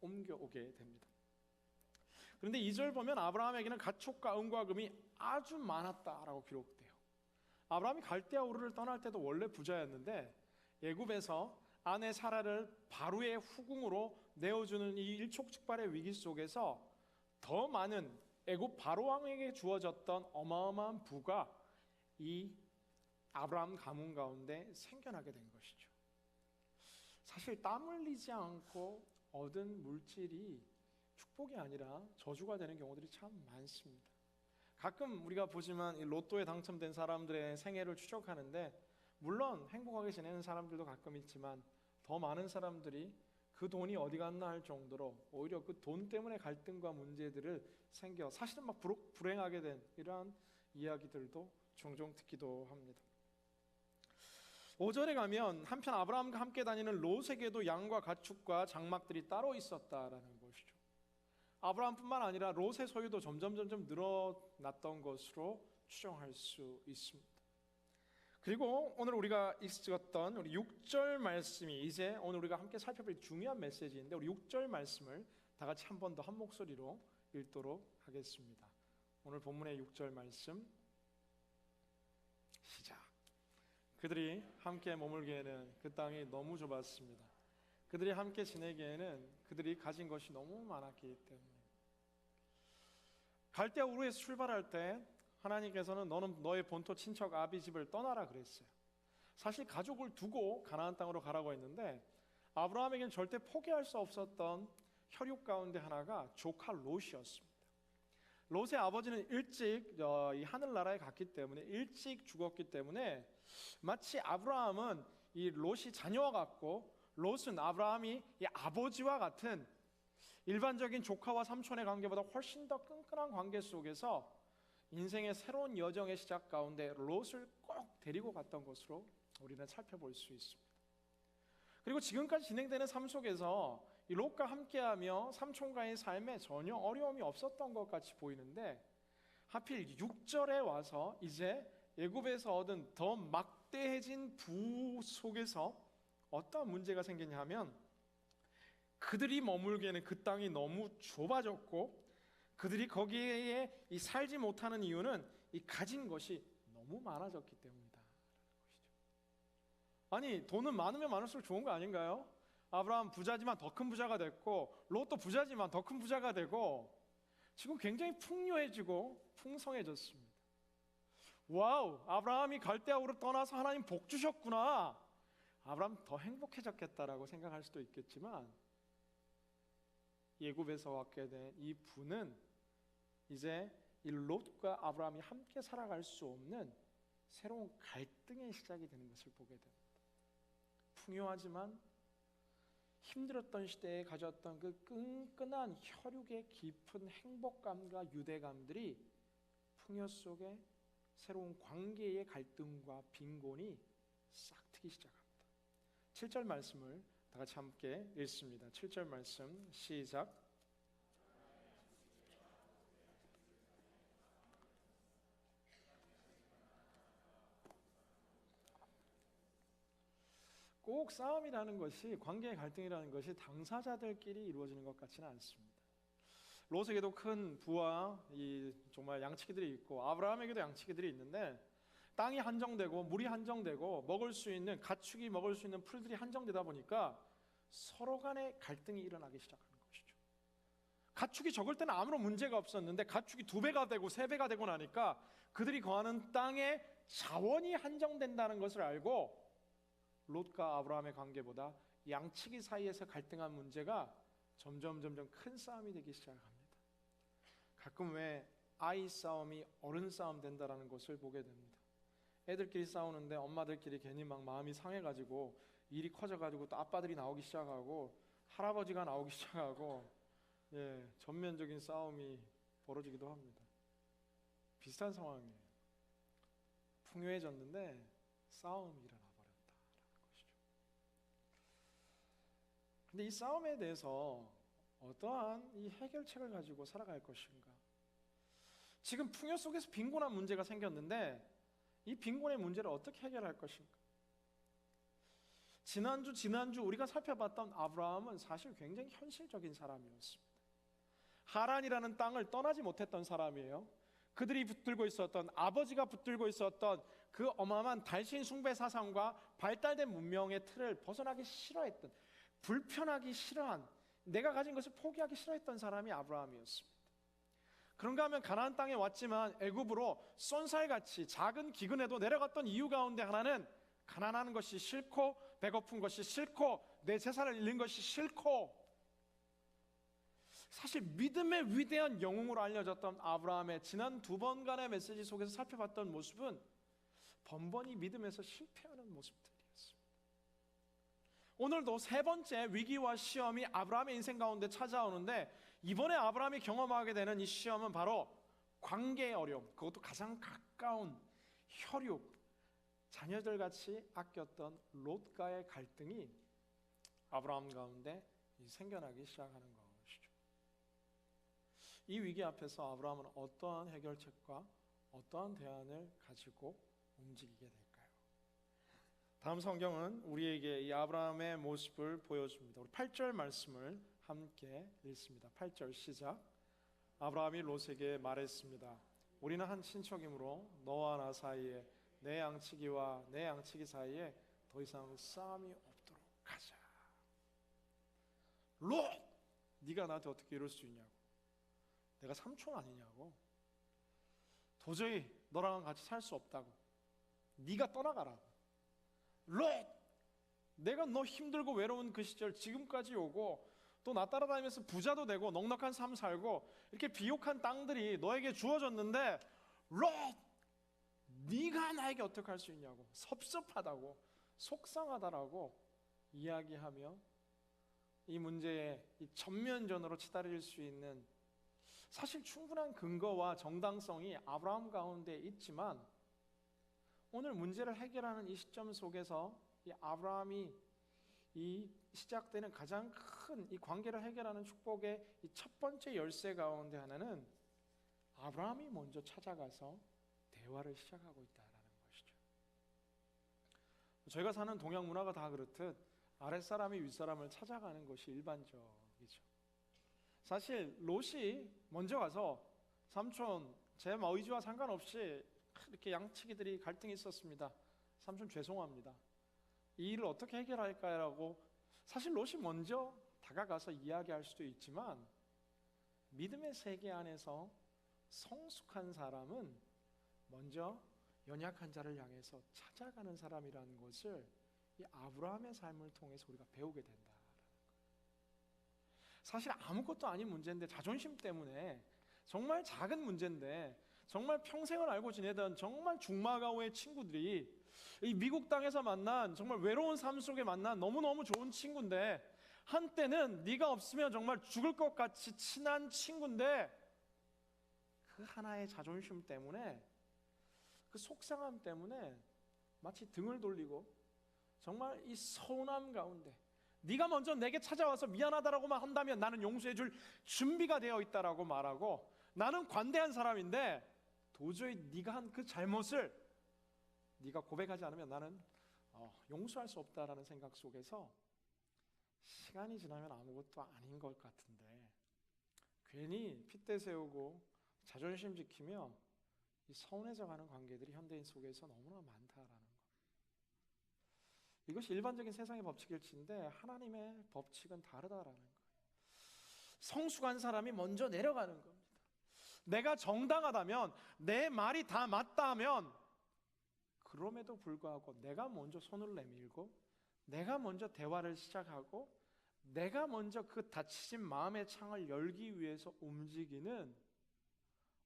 옮겨오게 됩니다. 그런데 2절 보면 아브라함에게는 가축과 은과 금이 아주 많았다라고 기록돼요. 아브라함이 갈대아 우르를 떠날 때도 원래 부자였는데 애굽에서 아내 사라를 바로의 후궁으로 내어주는 이 일촉즉발의 위기 속에서 더 많은 애굽 바로 왕에게 주어졌던 어마어마한 부가 이 아브라함 가문 가운데 생겨나게 된 것이죠. 사실 땀 흘리지 않고 얻은 물질이 축복이 아니라 저주가 되는 경우들이 참 많습니다. 가끔 우리가 보지만 이 로또에 당첨된 사람들의 생애를 추적하는데 물론 행복하게 지내는 사람들도 가끔 있지만 더 많은 사람들이 그 돈이 어디 갔나 할 정도로 오히려 그 돈 때문에 갈등과 문제들을 생겨 사실은 막 불행하게 된 이러한 이야기들도 종종 듣기도 합니다. 5절에 가면 한편 아브라함과 함께 다니는 롯에게도 양과 가축과 장막들이 따로 있었다라는 것이죠. 아브라함뿐만 아니라 롯의 소유도 점점 늘어났던 것으로 추정할 수 있습니다. 그리고 오늘 우리가 읽었던 우리 6절 말씀이 이제 오늘 우리가 함께 살펴볼 중요한 메시지인데 우리 6절 말씀을 다 같이 한 번 더 한 목소리로 읽도록 하겠습니다. 오늘 본문의 6절 말씀 시작. 그들이 함께 머물기에는 그 땅이 너무 좁았습니다. 그들이 함께 지내기에는 그들이 가진 것이 너무 많았기 때문에 갈대아 우르에서 출발할 때 하나님께서는 너는 너의 본토 친척 아비 집을 떠나라 그랬어요. 사실 가족을 두고 가나안 땅으로 가라고 했는데 아브라함에게는 절대 포기할 수 없었던 혈육 가운데 하나가 조카 롯이었습니다. 롯의 아버지는 일찍 이 하늘나라에 갔기 때문에 일찍 죽었기 때문에 마치 아브라함은 이 롯이 자녀와 같고 롯은 아브라함이 이 아버지와 같은 일반적인 조카와 삼촌의 관계보다 훨씬 더 끈끈한 관계 속에서 인생의 새로운 여정의 시작 가운데 롯을 꼭 데리고 갔던 것으로 우리는 살펴볼 수 있습니다. 그리고 지금까지 진행되는 삶 속에서 이 롯과 함께하며 삼촌과의 삶에 전혀 어려움이 없었던 것 같이 보이는데 하필 6절에 와서 이제 애굽에서 얻은 더 막대해진 부 속에서 어떤 문제가 생기냐면 그들이 머물기에는 그 땅이 너무 좁아졌고 그들이 거기에 살지 못하는 이유는 이 가진 것이 너무 많아졌기 때문이다. 아니 돈은 많으면 많을수록 좋은 거 아닌가요? 아브라함 부자지만 더 큰 부자가 됐고 롯도 부자지만 더 큰 부자가 되고 지금 굉장히 풍요해지고 풍성해졌습니다. 와우, 아브라함이 갈대아우르 떠나서 하나님 복 주셨구나. 아브라함 더 행복해졌겠다라고 생각할 수도 있겠지만 애굽에서 왔게 된 이 부는 이제 이 롯과 아브라함이 함께 살아갈 수 없는 새로운 갈등의 시작이 되는 것을 보게 됩니다. 풍요하지만 힘들었던 시대에 가졌던 그 끈끈한 혈육의 깊은 행복감과 유대감들이 풍요 속에 새로운 관계의 갈등과 빈곤이 싹 트기 시작합니다. 7절 말씀을 다 같이 함께 읽습니다. 7절 말씀 시작. 꼭 싸움이라는 것이 관계의 갈등이라는 것이 당사자들끼리 이루어지는 것 같지는 않습니다. 롯에게도 큰 부와 이 정말 양치기들이 있고 아브라함에게도 양치기들이 있는데 땅이 한정되고 물이 한정되고 먹을 수 있는 가축이 먹을 수 있는 풀들이 한정되다 보니까 서로 간의 갈등이 일어나기 시작하는 것이죠. 가축이 적을 때는 아무런 문제가 없었는데 가축이 2배가 되고 3배가 되고 나니까 그들이 거하는 땅의 자원이 한정된다는 것을 알고 롯과 아브라함의 관계보다 양치기 사이에서 갈등한 문제가 점점 큰 싸움이 되기 시작합니다. 가끔 왜 아이 싸움이 어른 싸움 된다라는 것을 보게 됩니다. 애들끼리 싸우는데 엄마들끼리 괜히 막 마음이 상해가지고 일이 커져가지고 또 아빠들이 나오기 시작하고 할아버지가 나오기 시작하고 전면적인 싸움이 벌어지기도 합니다. 비슷한 상황이에요. 풍요해졌는데 싸움이 일어나 버렸다라는 것이죠. 근데 이 싸움에 대해서 어떠한 이 해결책을 가지고 살아갈 것인가? 지금 풍요 속에서 빈곤한 문제가 생겼는데 이 빈곤의 문제를 어떻게 해결할 것인가? 지난주 우리가 살펴봤던 아브라함은 사실 굉장히 현실적인 사람이었습니다. 하란이라는 땅을 떠나지 못했던 사람이에요. 그들이 붙들고 있었던, 아버지가 붙들고 있었던 그 어마어마한 달신 숭배 사상과 발달된 문명의 틀을 벗어나기 싫어했던, 불편하기 싫어한, 내가 가진 것을 포기하기 싫어했던 사람이 아브라함이었습니다. 그런가 하면 가나안 땅에 왔지만 애굽으로 쏜살같이 작은 기근에도 내려갔던 이유 가운데 하나는 가난한 것이 싫고, 배고픈 것이 싫고, 내 재산을 잃는 것이 싫고, 사실 믿음의 위대한 영웅으로 알려졌던 아브라함의 지난 2번간의 메시지 속에서 살펴봤던 모습은 번번이 믿음에서 실패하는 모습들이었습니다. 오늘도 3번째 위기와 시험이 아브라함의 인생 가운데 찾아오는데, 이번에 아브라함이 경험하게 되는 이 시험은 바로 관계의 어려움, 그것도 가장 가까운 혈육, 자녀들같이 아꼈던 롯과의 갈등이 아브라함 가운데 생겨나기 시작하는 것이죠. 이 위기 앞에서 아브라함은 어떠한 해결책과 어떠한 대안을 가지고 움직이게 될까요? 다음 성경은 우리에게 이 아브라함의 모습을 보여줍니다. 우리 8절 말씀을 함께 읽습니다. 8절 시작. 아브라함이 롯에게 말했습니다. 우리는 한 친척이므로 너와 나 사이에 내 양치기와 내 양치기 사이에 더 이상 싸움이 없도록 하자. 롯! 네가 나한테 어떻게 이럴 수 있냐고. 내가 삼촌 아니냐고. 도저히 너랑 같이 살 수 없다고. 네가 떠나가라. 롯! 내가 너 힘들고 외로운 그 시절 지금까지 오고 또 나 따라다니면서 부자도 되고 넉넉한 삶 살고 이렇게 비옥한 땅들이 너에게 주어졌는데 롯! 네가 나에게 어떻게 할 수 있냐고. 섭섭하다고, 속상하다라고 이야기하며 이 문제에 이 전면전으로 치달을 수 있는 사실 충분한 근거와 정당성이 아브라함 가운데 있지만, 오늘 문제를 해결하는 이 시점 속에서 이 아브라함이 이 시작되는 가장 큰 이 관계를 해결하는 축복의 이 첫 번째 열쇠 가운데 하나는 아브라함이 먼저 찾아가서 대화를 시작하고 있다라는 것이죠. 저희가 사는 동양 문화가 다 그렇듯 아랫사람이 윗사람을 찾아가는 것이 일반적이죠. 사실 롯이 먼저 가서 삼촌, 제 의지와 상관없이 이렇게 양치기들이 갈등이 있었습니다. 삼촌 죄송합니다. 이 일을 어떻게 해결할까라고 사실 롯이 먼저 다가가서 이야기할 수도 있지만, 믿음의 세계 안에서 성숙한 사람은 먼저 연약한 자를 향해서 찾아가는 사람이라는 것을 이 아브라함의 삶을 통해서 우리가 배우게 된다. 사실 아무것도 아닌 문제인데, 자존심 때문에 정말 작은 문제인데 정말 평생을 알고 지내던 정말 중마가오의 친구들이 이 미국 땅에서 만난 정말 외로운 삶 속에 만난 너무너무 좋은 친구인데, 한때는 네가 없으면 정말 죽을 것 같이 친한 친구인데, 그 하나의 자존심 때문에, 그 속상함 때문에 마치 등을 돌리고 정말 이 서운함 가운데 네가 먼저 내게 찾아와서 미안하다라고만 한다면 나는 용서해 줄 준비가 되어 있다라고 말하고, 나는 관대한 사람인데 도저히 네가 한 그 잘못을 네가 고백하지 않으면 나는 용서할 수 없다라는 생각 속에서 시간이 지나면 아무것도 아닌 것 같은데 괜히 핏대 세우고 자존심 지키며 이 서운해져 가는 관계들이 현대인 속에서 너무나 많다라는 것. 이것이 일반적인 세상의 법칙일진데 하나님의 법칙은 다르다라는 거예요. 성숙한 사람이 먼저 내려가는 겁니다. 내가 정당하다면, 내 말이 다 맞다면, 그럼에도 불구하고 내가 먼저 손을 내밀고 내가 먼저 대화를 시작하고 내가 먼저 그 닫히신 마음의 창을 열기 위해서 움직이는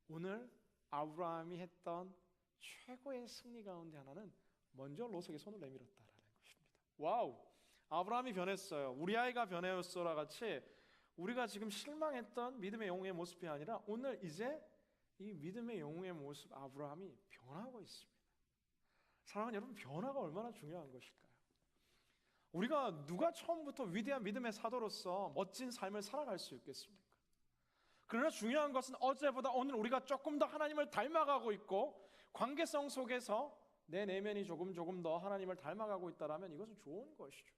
오늘 아브라함이 했던 최고의 승리 가운데 하나는 먼저 롯에게 손을 내밀었다라는 것입니다. 와우! 아브라함이 변했어요. 우리 아이가 변했어라 같이 우리가 지금 실망했던 믿음의 영웅의 모습이 아니라 오늘 이제 이 믿음의 영웅의 모습 아브라함이 변하고 있습니다. 사랑하는 여러분, 변화가 얼마나 중요한 것일까요? 우리가 누가 처음부터 위대한 믿음의 사도로서 멋진 삶을 살아갈 수 있겠습니까? 그러나 중요한 것은 어제보다 오늘 우리가 조금 더 하나님을 닮아가고 있고 관계성 속에서 내 내면이 조금 더 하나님을 닮아가고 있다면 이것은 좋은 것이죠.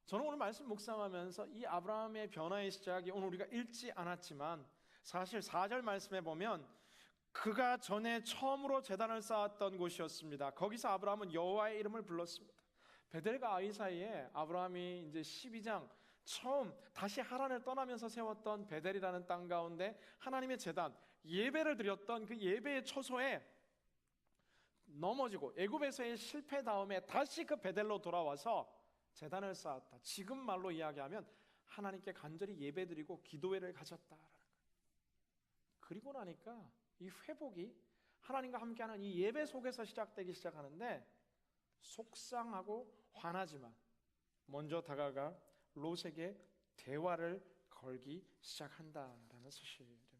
저는 오늘 말씀 묵상하면서 이 아브라함의 변화의 시작이 오늘 우리가 읽지 않았지만 사실 4절 말씀에 보면 그가 전에 처음으로 제단을 쌓았던 곳이었습니다. 거기서 아브라함은 여호와의 이름을 불렀습니다. 베델과 아이 사이에 아브라함이 이제 12장 처음 다시 하란을 떠나면서 세웠던 베델이라는 땅 가운데 하나님의 제단, 예배를 드렸던 그 예배의 처소에 넘어지고 애굽에서의 실패 다음에 다시 그 베델로 돌아와서 제단을 쌓았다. 지금 말로 이야기하면 하나님께 간절히 예배드리고 기도회를 가졌다라는 거예요. 그리고 나니까 이 회복이 하나님과 함께하는 이 예배 속에서 시작되기 시작하는데 속상하고 화나지만 먼저 다가가 롯에게 대화를 걸기 시작한다라는 사실입니다.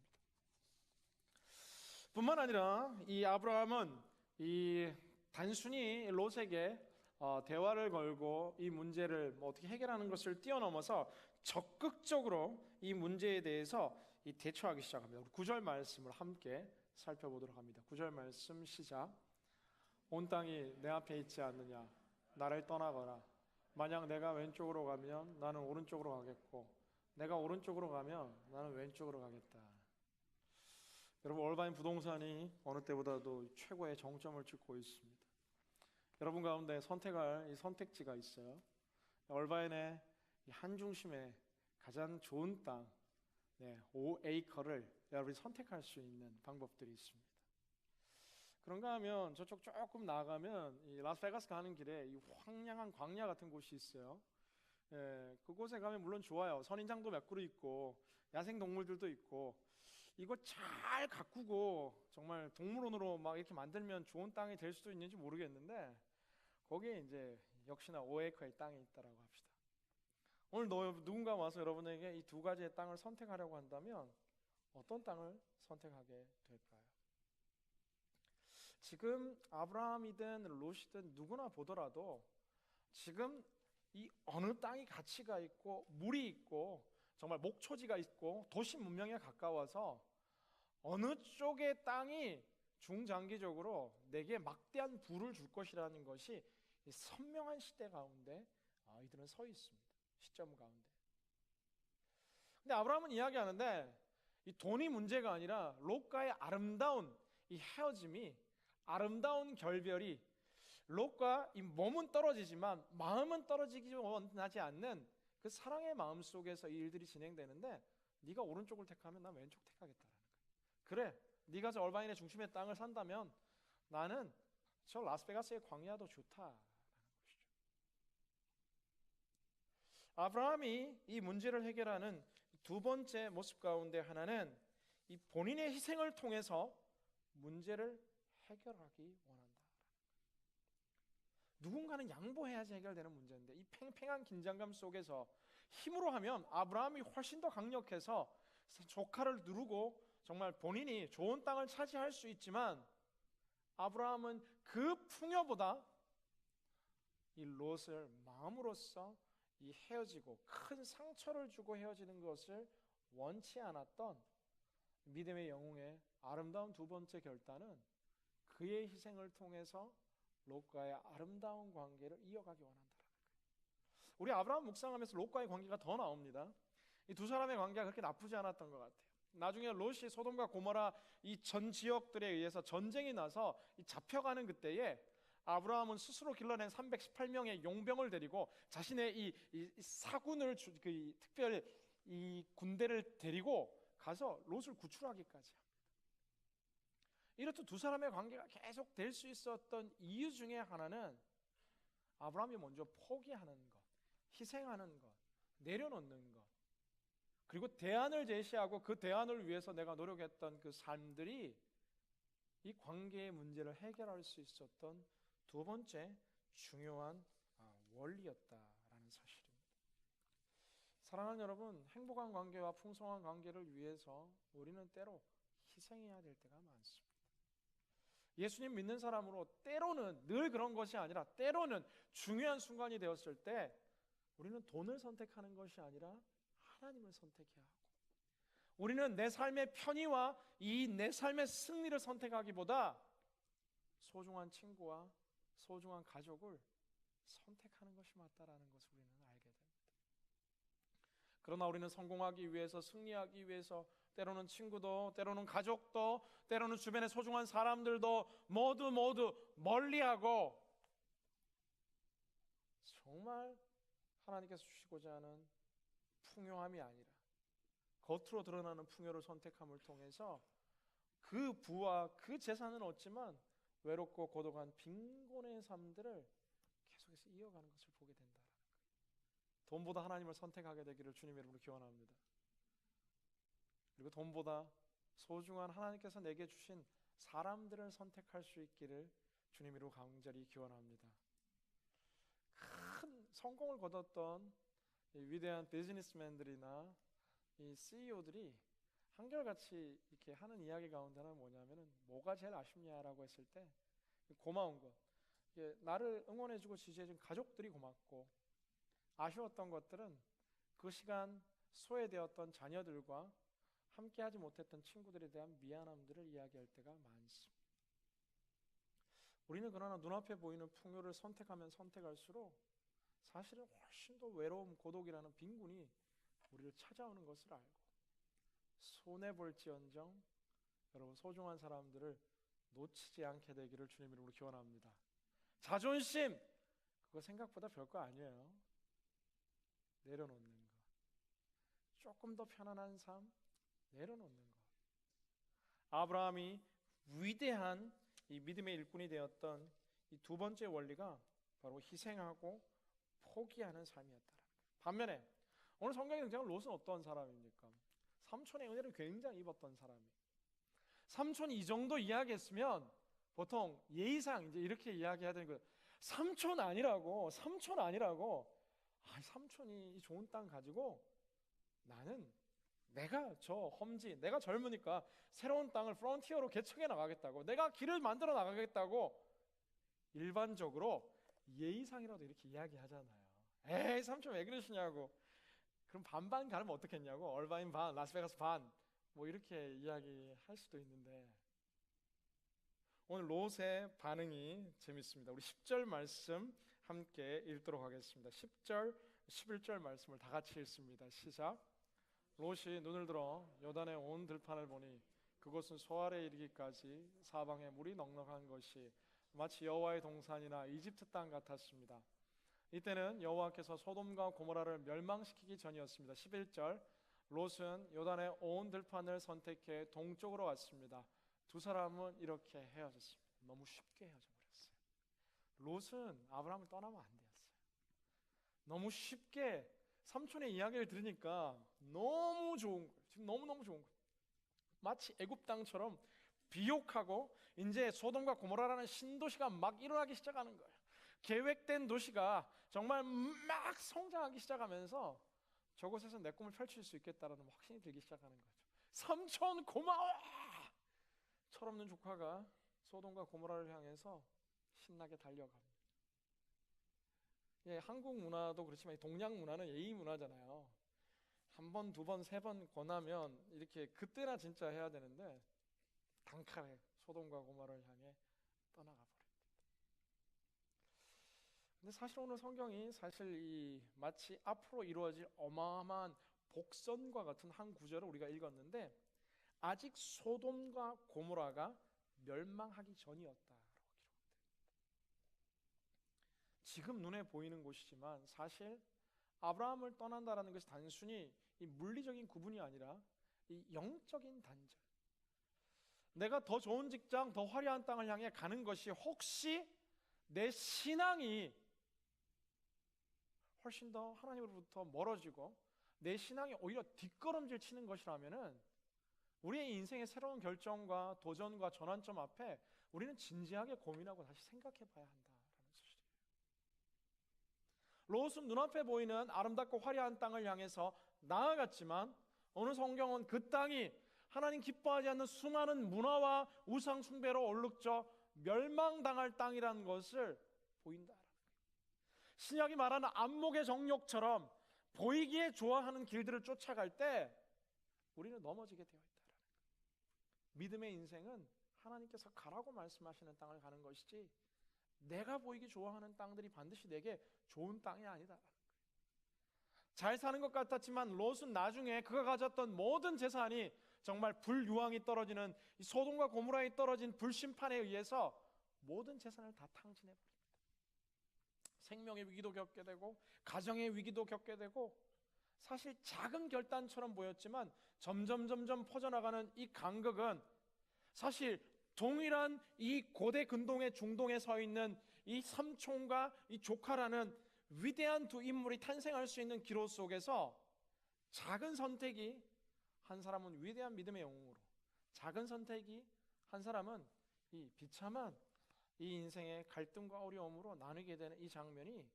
뿐만 아니라 이 아브라함은 이 단순히 롯에게 대화를 걸고 이 문제를 어떻게 해결하는 것을 뛰어넘어서 적극적으로 이 문제에 대해서 대처하기 시작합니다. 우리 9절 말씀을 함께 살펴보도록 합니다. 9절 말씀 시작. 온 땅이 내 앞에 있지 않느냐? 나를 떠나거라. 만약 내가 왼쪽으로 가면 나는 오른쪽으로 가겠고 내가 오른쪽으로 가면 나는 왼쪽으로 가겠다. 여러분, 얼바인 부동산이 어느 때보다도 최고의 정점을 찍고 있습니다. 여러분 가운데 선택할 이 선택지가 있어요. 얼바인의 한 중심에 가장 좋은 땅 5에이커를 여러분이 선택할 수 있는 방법들이 있습니다. 그런가 하면 저쪽 조금 나아가면 이 라스베가스 가는 길에 이 황량한 광야 같은 곳이 있어요. 그곳에 가면 물론 좋아요. 선인장도 몇 그루 있고 야생 동물들도 있고 이거 잘 가꾸고 정말 동물원으로 막 이렇게 만들면 좋은 땅이 될 수도 있는지 모르겠는데 거기에 이제 역시나 5에이커의 땅이 있다라고 합시다. 오늘 누군가 와서 여러분에게 이 두 가지의 땅을 선택하려고 한다면 어떤 땅을 선택하게 될까요? 지금 아브라함이든 롯이든 누구나 보더라도 지금 이 어느 땅이 가치가 있고 물이 있고 정말 목초지가 있고 도시 문명에 가까워서 어느 쪽의 땅이 중장기적으로 내게 막대한 부를 줄 것이라는 것이 선명한 시대 가운데 이들은 서 있습니다. 시점 가운데. 근데 아브라함은 이야기하는데 이 돈이 문제가 아니라 롯과의 아름다운 이 헤어짐이 아름다운 결별이 롯과 이 몸은 떨어지지만 마음은 떨어지기 원하지 않는 그 사랑의 마음 속에서 이 일들이 진행되는데 네가 오른쪽을 택하면 난 왼쪽 택하겠다라는 거예요. 그래, 네가 저 얼바인의 중심의 땅을 산다면 나는 저 라스베가스의 광야도 좋다라는 것이죠. 아브라함이 이 문제를 해결하는 두 번째 모습 가운데 하나는 이 본인의 희생을 통해서 문제를 해결하기 원한다. 누군가는 양보해야지 해결되는 문제인데 이 팽팽한 긴장감 속에서 힘으로 하면 아브라함이 훨씬 더 강력해서 조카를 누르고 정말 본인이 좋은 땅을 차지할 수 있지만 아브라함은 그 풍요보다 이 롯을 마음으로써 이 헤어지고 큰 상처를 주고 헤어지는 것을 원치 않았던 믿음의 영웅의 아름다운 두 번째 결단은 그의 희생을 통해서 롯과의 아름다운 관계를 이어가기 원한다라는 거예요. 우리 아브라함 묵상하면서 롯과의 관계가 더 나옵니다. 이 두 사람의 관계가 그렇게 나쁘지 않았던 것 같아요. 나중에 롯이 소돔과 고모라 이 전 지역들에 의해서 전쟁이 나서 잡혀가는 그때에 아브라함은 스스로 길러낸 318명의 용병을 데리고 자신의 이 사군을 특별히 이 군대를 데리고 가서 롯을 구출하기까지 합니다. 이렇듯 두 사람의 관계가 계속 될 수 있었던 이유 중에 하나는 아브라함이 먼저 포기하는 것, 희생하는 것, 내려놓는 것, 그리고 대안을 제시하고 그 대안을 위해서 내가 노력했던 그 삶들이 이 관계의 문제를 해결할 수 있었던 두 번째 중요한 원리였다라는 사실입니다. 사랑하는 여러분, 행복한 관계와 풍성한 관계를 위해서 우리는 때로 희생해야 될 때가 많습니다. 예수님 믿는 사람으로 때로는, 늘 그런 것이 아니라 때로는 중요한 순간이 되었을 때 우리는 돈을 선택하는 것이 아니라 하나님을 선택해야 하고, 우리는 내 삶의 편의와 이 내 삶의 승리를 선택하기보다 소중한 친구와 소중한 가족을 선택하는 것이 맞다라는 것을 우리는 알게 됩니다. 그러나 우리는 성공하기 위해서, 승리하기 위해서 때로는 친구도, 때로는 가족도, 때로는 주변의 소중한 사람들도 모두 멀리하고 정말 하나님께서 주시고자 하는 풍요함이 아니라 겉으로 드러나는 풍요를 선택함을 통해서 그 부와 그 재산은 얻지만 외롭고 고독한 빈곤의 삶들을 계속해서 이어가는 것을 보게 된다는 거예요. 돈보다 하나님을 선택하게 되기를 주님의 이름으로 기원합니다. 그리고 돈보다 소중한 하나님께서 내게 주신 사람들을 선택할 수 있기를 주님 이름으로 간절히 기원합니다. 큰 성공을 거뒀던 이 위대한 비즈니스맨들이나 이 CEO들이 한결같이 이렇게 하는 이야기 가운데는 뭐냐면은, 뭐가 제일 아쉽냐라고 했을 때 고마운 것, 나를 응원해주고 지지해준 가족들이 고맙고, 아쉬웠던 것들은 그 시간 소외되었던 자녀들과 함께하지 못했던 친구들에 대한 미안함들을 이야기할 때가 많습니다. 우리는 그러나 눈앞에 보이는 풍요를 선택하면 선택할수록 사실은 훨씬 더 외로움, 고독이라는 빈곤이 우리를 찾아오는 것을 알고, 손해볼지언정 여러분 소중한 사람들을 놓치지 않게 되기를 주님 이름으로 기원합니다. 자존심, 그거 생각보다 별거 아니에요. 내려놓는 것. 조금 더 편안한 삶, 내려놓는 것. 아브라함이 위대한 이 믿음의 일꾼이 되었던 이 두 번째 원리가 바로 희생하고 포기하는 삶이었다. 반면에 오늘 성경에 등장한 롯은 어떤 사람입니까? 삼촌의 은혜를 굉장히 입었던 사람이에요. 삼촌이 이 정도 이야기했으면 보통 예의상 이제 이렇게 이야기해야 되는 거예요. 삼촌 아니라고. 삼촌이 이 좋은 땅 가지고 내가 저 험지, 내가 젊으니까 새로운 땅을 프론티어로 개척해 나가겠다고, 내가 길을 만들어 나가겠다고 일반적으로 예의상이라도 이렇게 이야기하잖아요. 에이, 삼촌 왜 그러시냐고. 그럼 반반 가르면 어떻겠냐고. 얼바인 반, 라스베가스 반, 뭐 이렇게 이야기할 수도 있는데, 오늘 롯의 반응이 재밌습니다. 우리 10절 말씀 함께 읽도록 하겠습니다. 10절, 11절 말씀을 다 같이 읽습니다. 시작. 롯이 눈을 들어 요단의 온 들판을 보니 그곳은 소알에 이르기까지 사방에 물이 넉넉한 것이 마치 여호와의 동산이나 이집트 땅 같았습니다. 이때는 여호와께서 소돔과 고모라를 멸망시키기 전이었습니다. 11절. 롯은 요단의 온 들판을 선택해 동쪽으로 왔습니다. 두 사람은 이렇게 헤어졌습니다. 너무 쉽게 헤어져 버렸어요. 롯은 아브라함을 떠나면 안 되었어요. 너무 쉽게 삼촌의 이야기를 들으니까 너무 좋은 거예요. 지금 너무너무 좋은 거예요. 마치 애굽 땅처럼 비옥하고 이제 소돔과 고모라라는 신도시가 막 일어나기 시작하는 거예요. 계획된 도시가 정말 막 성장하기 시작하면서 저곳에서 내 꿈을 펼칠 수 있겠다라는 확신이 들기 시작하는 거죠. 삼촌 고마워! 철없는 조카가 소돔과 고모라를 향해서 신나게 달려갑니다. 한국 문화도 그렇지만 동양 문화는 예의 문화잖아요. 한 번, 두 번, 세 번 권하면 이렇게 그때나 진짜 해야 되는데 단칼에 소돔과 고모라를 향해 떠나가 버립니다. 근데 사실 오늘 성경이 사실 마치 앞으로 이루어질 어마어마한 복선과 같은 한 구절을 우리가 읽었는데, 아직 소돔과 고모라가 멸망하기 전이었다라고 기록됩니다. 지금 눈에 보이는 곳이지만 사실 아브라함을 떠난다라는 것이 단순히 이 물리적인 구분이 아니라 이 영적인 단절. 내가 더 좋은 직장, 더 화려한 땅을 향해 가는 것이 혹시 내 신앙이 훨씬 더 하나님으로부터 멀어지고 내 신앙이 오히려 뒷걸음질 치는 것이라면은 우리의 인생의 새로운 결정과 도전과 전환점 앞에 우리는 진지하게 고민하고 다시 생각해 봐야 한다라는 사실이에요. 롯은 눈앞에 보이는 아름답고 화려한 땅을 향해서 나아갔지만 오늘 성경은 그 땅이 하나님 기뻐하지 않는 수많은 문화와 우상 숭배로 얼룩져 멸망당할 땅이라는 것을 보인다라는 거예요. 신약이 말하는 안목의 정욕처럼 보이기에 좋아하는 길들을 쫓아갈 때 우리는 넘어지게 되어 있다라는 거예요. 믿음의 인생은 하나님께서 가라고 말씀하시는 땅을 가는 것이지 내가 보이기 좋아하는 땅들이 반드시 내게 좋은 땅이 아니다라는 거예요. 잘 사는 것 같았지만 롯은 나중에 그가 가졌던 모든 재산이 정말 불유황이 떨어지는 이 소돔과 고모라에 떨어진 불심판에 의해서 모든 재산을 다 탕진해버립니다. 생명의 위기도 겪게 되고 가정의 위기도 겪게 되고 사실 작은 결단처럼 보였지만 점점 퍼져나가는 이 간극은 사실 동일한 이 고대 근동의 중동에 서 있는 이 삼촌과 이 조카라는 위대한 두 인물이 탄생할 수 있는 기로 속에서 작은 선택이 한 사람은 위대한 믿음의 영웅으로, 작은 선택이 한 사람은 이 비참한 이 인생의 갈등과 어려움으로 나누게 되는 이 장면이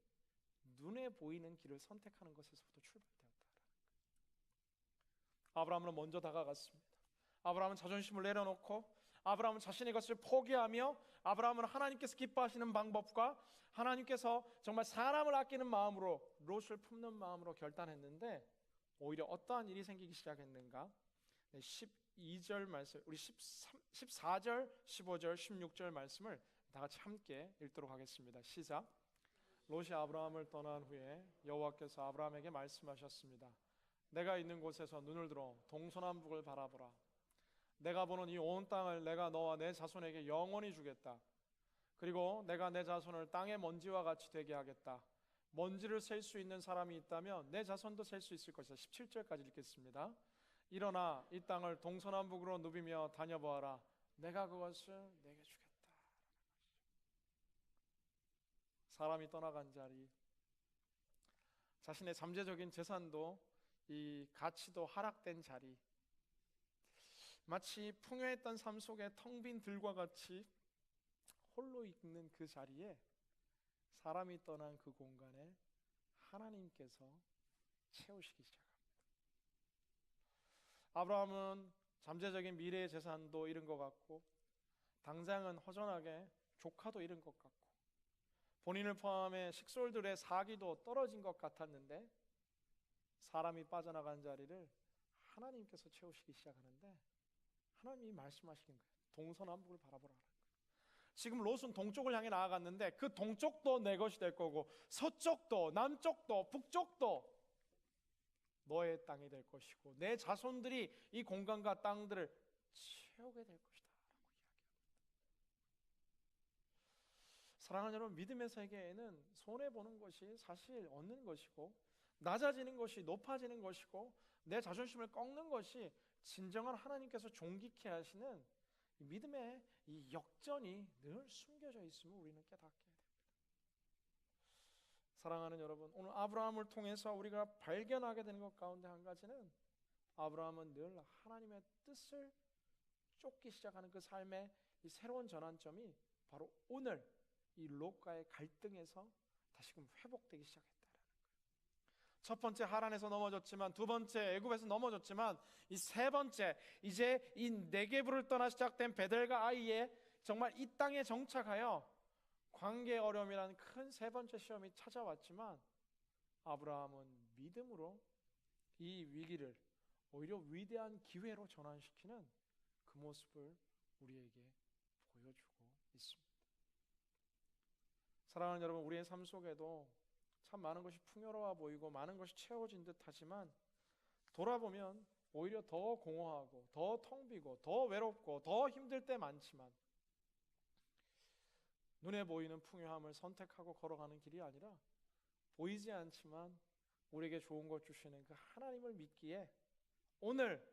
눈에 보이는 길을 선택하는 것에서부터 출발되었다라는 거예요. 아브라함은 먼저 다가갔습니다. 아브라함은 자존심을 내려놓고 아브라함은 자신의 것을 포기하며 아브라함은 하나님께서 기뻐하시는 방법과 하나님께서 정말 사람을 아끼는 마음으로 롯을 품는 마음으로 결단했는데 오히려 어떠한 일이 생기기 시작했는가? 12절 말씀, 우리 14절, 15절, 16절 말씀을 다 같이 함께 읽도록 하겠습니다. 시작. 롯이 아브라함을 떠난 후에 여호와께서 아브라함에게 말씀하셨습니다. 내가 있는 곳에서 눈을 들어 동서남북을 바라보라. 내가 보는 이 온 땅을 내가 너와 내 자손에게 영원히 주겠다. 그리고 내가 내 자손을 땅의 먼지와 같이 되게 하겠다. 먼지를 셀 수 있는 사람이 있다면 내 자손도 셀 수 있을 것이다. 17절까지 읽겠습니다. 일어나 이 땅을 동서남북으로 누비며 다녀보아라. 내가 그것을 내게 주겠다. 사람이 떠나간 자리, 자신의 잠재적인 재산도 이 가치도 하락된 자리, 마치 풍요했던 삶 속에 텅 빈 들과 같이 홀로 있는 그 자리에 사람이 떠난 그 공간에 하나님께서 채우시기 시작합니다. 아브라함은 잠재적인 미래의 재산도 잃은 것 같고 당장은 허전하게 조카도 잃은 것 같고 본인을 포함해 식솔들의 사기도 떨어진 것 같았는데 사람이 빠져나간 자리를 하나님께서 채우시기 시작하는데 하나님이 말씀하시는 거예요. 동서남북을 바라보라는 거예요. 지금 롯은 동쪽을 향해 나아갔는데 그 동쪽도 내 것이 될 거고 서쪽도 남쪽도 북쪽도 너의 땅이 될 것이고 내 자손들이 이 공간과 땅들을 채우게 될 것이다 라고 이야기합니다. 사랑하는 여러분, 믿음의 세계에는 손해보는 것이 사실 얻는 것이고 낮아지는 것이 높아지는 것이고 내 자존심을 꺾는 것이 진정한 하나님께서 존귀케 하시는 믿음의 이 역전이 늘 숨겨져 있음을 우리는 깨닫게 됩니다. 사랑하는 여러분, 오늘 아브라함을 통해서 우리가 발견하게 되는 것 가운데 한 가지는 아브라함은 늘 하나님의 뜻을 쫓기 시작하는 그 삶의 이 새로운 전환점이 바로 오늘 이 롯과의 갈등에서 다시금 회복되기 시작했다라는 거예요. 첫 번째 하란에서 넘어졌지만 두 번째 애굽에서 넘어졌지만 이 세 번째 이제 이 네게브를 떠나 시작된 베델과 아이에 정말 이 땅에 정착하여 관계 어려움이라는 큰 세 번째 시험이 찾아왔지만 아브라함은 믿음으로 이 위기를 오히려 위대한 기회로 전환시키는 그 모습을 우리에게 보여주고 있습니다. 사랑하는 여러분, 우리의 삶 속에도 참 많은 것이 풍요로워 보이고 많은 것이 채워진 듯 하지만 돌아보면 오히려 더 공허하고 더 텅 비고 더 외롭고 더 힘들 때 많지만 눈에 보이는 풍요함을 선택하고 걸어가는 길이 아니라 보이지 않지만 우리에게 좋은 것 주시는 그 하나님을 믿기에 오늘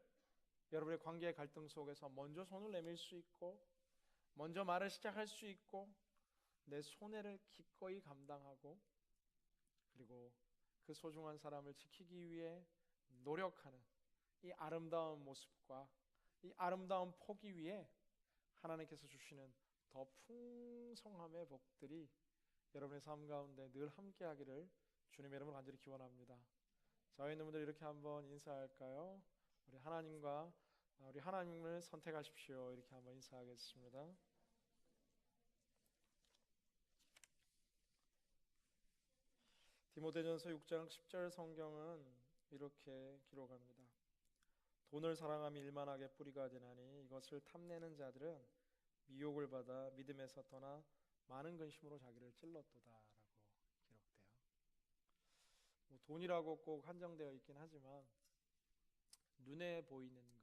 여러분의 관계의 갈등 속에서 먼저 손을 내밀 수 있고 먼저 말을 시작할 수 있고 내 손해를 기꺼이 감당하고 그리고 그 소중한 사람을 지키기 위해 노력하는 이 아름다운 모습과 이 아름다운 포기 위에 하나님께서 주시는 더 풍성함의 복들이 여러분의 삶 가운데 늘 함께하기를 주님의 이름으로 간절히 기원합니다. 저희 있는 분들 이렇게 한번 인사할까요? 우리 하나님을 선택하십시오. 이렇게 한번 인사하겠습니다. 디모데전서 6장 10절 성경은 이렇게 기록합니다. 돈을 사랑함이 일만하게 뿌리가 되나니 이것을 탐내는 자들은 미혹을 받아 믿음에서 떠나 많은 근심으로 자기를 찔렀도다라고 기록돼요. 돈이라고 꼭 한정되어 있긴 하지만 눈에 보이는 것,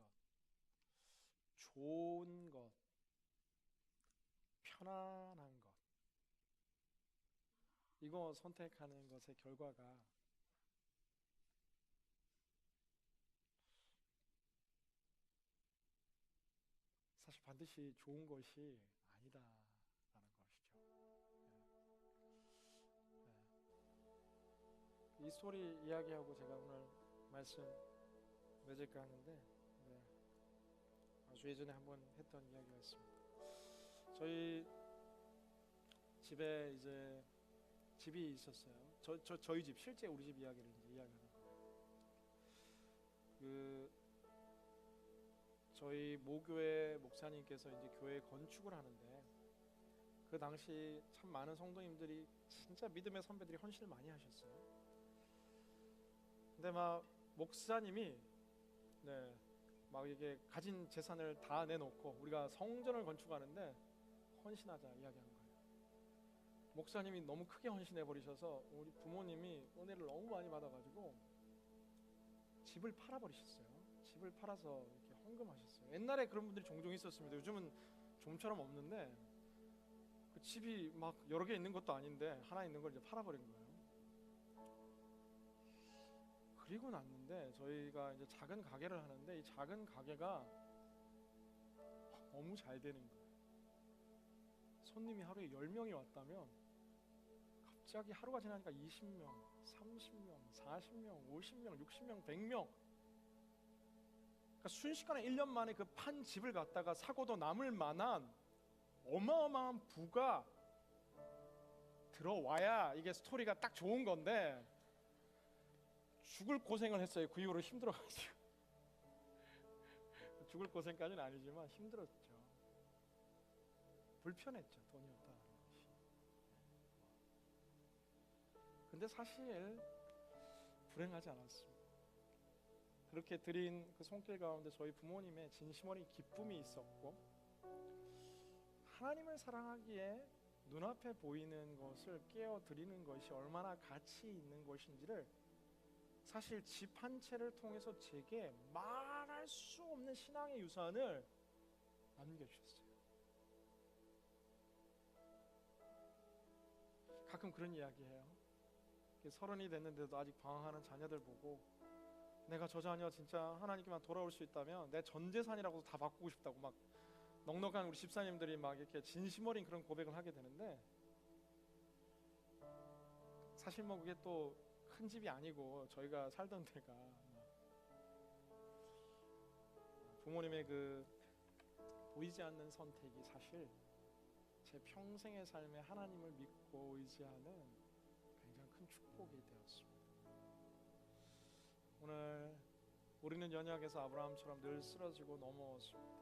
좋은 것, 편안한 것, 이거 선택하는 것의 결과가 사실 반드시 좋은 것이 아니다라는 것이죠. 이 스토리 이야기하고 제가 오늘 말씀 맺을까 하는데 아주 예전에 한번 했던 이야기가 있습니다. 저희 집에 이제 집이 있었어요. 저희 집, 실제 우리 집 이야기를 이제 이야기하는 거예요. 저희 모교회 목사님께서 이제 교회 건축을 하는데 그 당시 참 많은 성도님들이 진짜 믿음의 선배들이 헌신을 많이 하셨어요. 근데 막 목사님이 막 이게 가진 재산을 다 내놓고 우리가 성전을 건축하는데 헌신하자 이야기하는 거예요. 목사님이 너무 크게 헌신해 버리셔서 우리 부모님이 은혜를 너무 많이 받아가지고 집을 팔아 버리셨어요. 집을 팔아서 이렇게 헌금하셨어요. 옛날에 그런 분들이 종종 있었습니다. 요즘은 좀처럼 없는데 그 집이 막 여러 개 있는 것도 아닌데 하나 있는 걸 이제 팔아 버린 거예요. 그리고 났는데 저희가 이제 작은 가게를 하는데 이 작은 가게가 너무 잘 되는 거예요. 손님이 하루에 10명이 왔다면 갑자기 하루가 지나니까 20명, 30명, 40명, 50명, 60명, 100명. 그러니까 순식간에 1년 만에 그 판 집을 갖다가 사고도 남을 만한 어마어마한 부가 들어와야 이게 스토리가 딱 좋은 건데 죽을 고생을 했어요. 그 이후로 힘들어가지고 죽을 고생까지는 아니지만 힘들었죠. 불편했죠. 돈이 없다는 것이. 근데 사실 불행하지 않았습니다. 그렇게 드린 그 손길 가운데 저희 부모님의 진심 어린 기쁨이 있었고 하나님을 사랑하기에 눈앞에 보이는 것을 깨어드리는 것이 얼마나 가치 있는 것인지를 사실 집 한 채를 통해서 제게 말할 수 없는 신앙의 유산을 남겨주셨어요. 가끔 그런 이야기해요. 30이 됐는데도 아직 방황하는 자녀들 보고 내가 저 자녀 진짜 하나님께만 돌아올 수 있다면 내 전 재산이라고도 다 바꾸고 싶다고 막 넉넉한 우리 집사님들이 막 이렇게 진심 어린 그런 고백을 하게 되는데 사실 뭐 그게 또 큰 집이 아니고 저희가 살던 데가 부모님의 그 보이지 않는 선택이 사실 제 평생의 삶에 하나님을 믿고 의지하는 굉장히 큰 축복이 되었습니다. 오늘 우리는 연약해서 아브라함처럼 늘 쓰러지고 넘어왔습니다.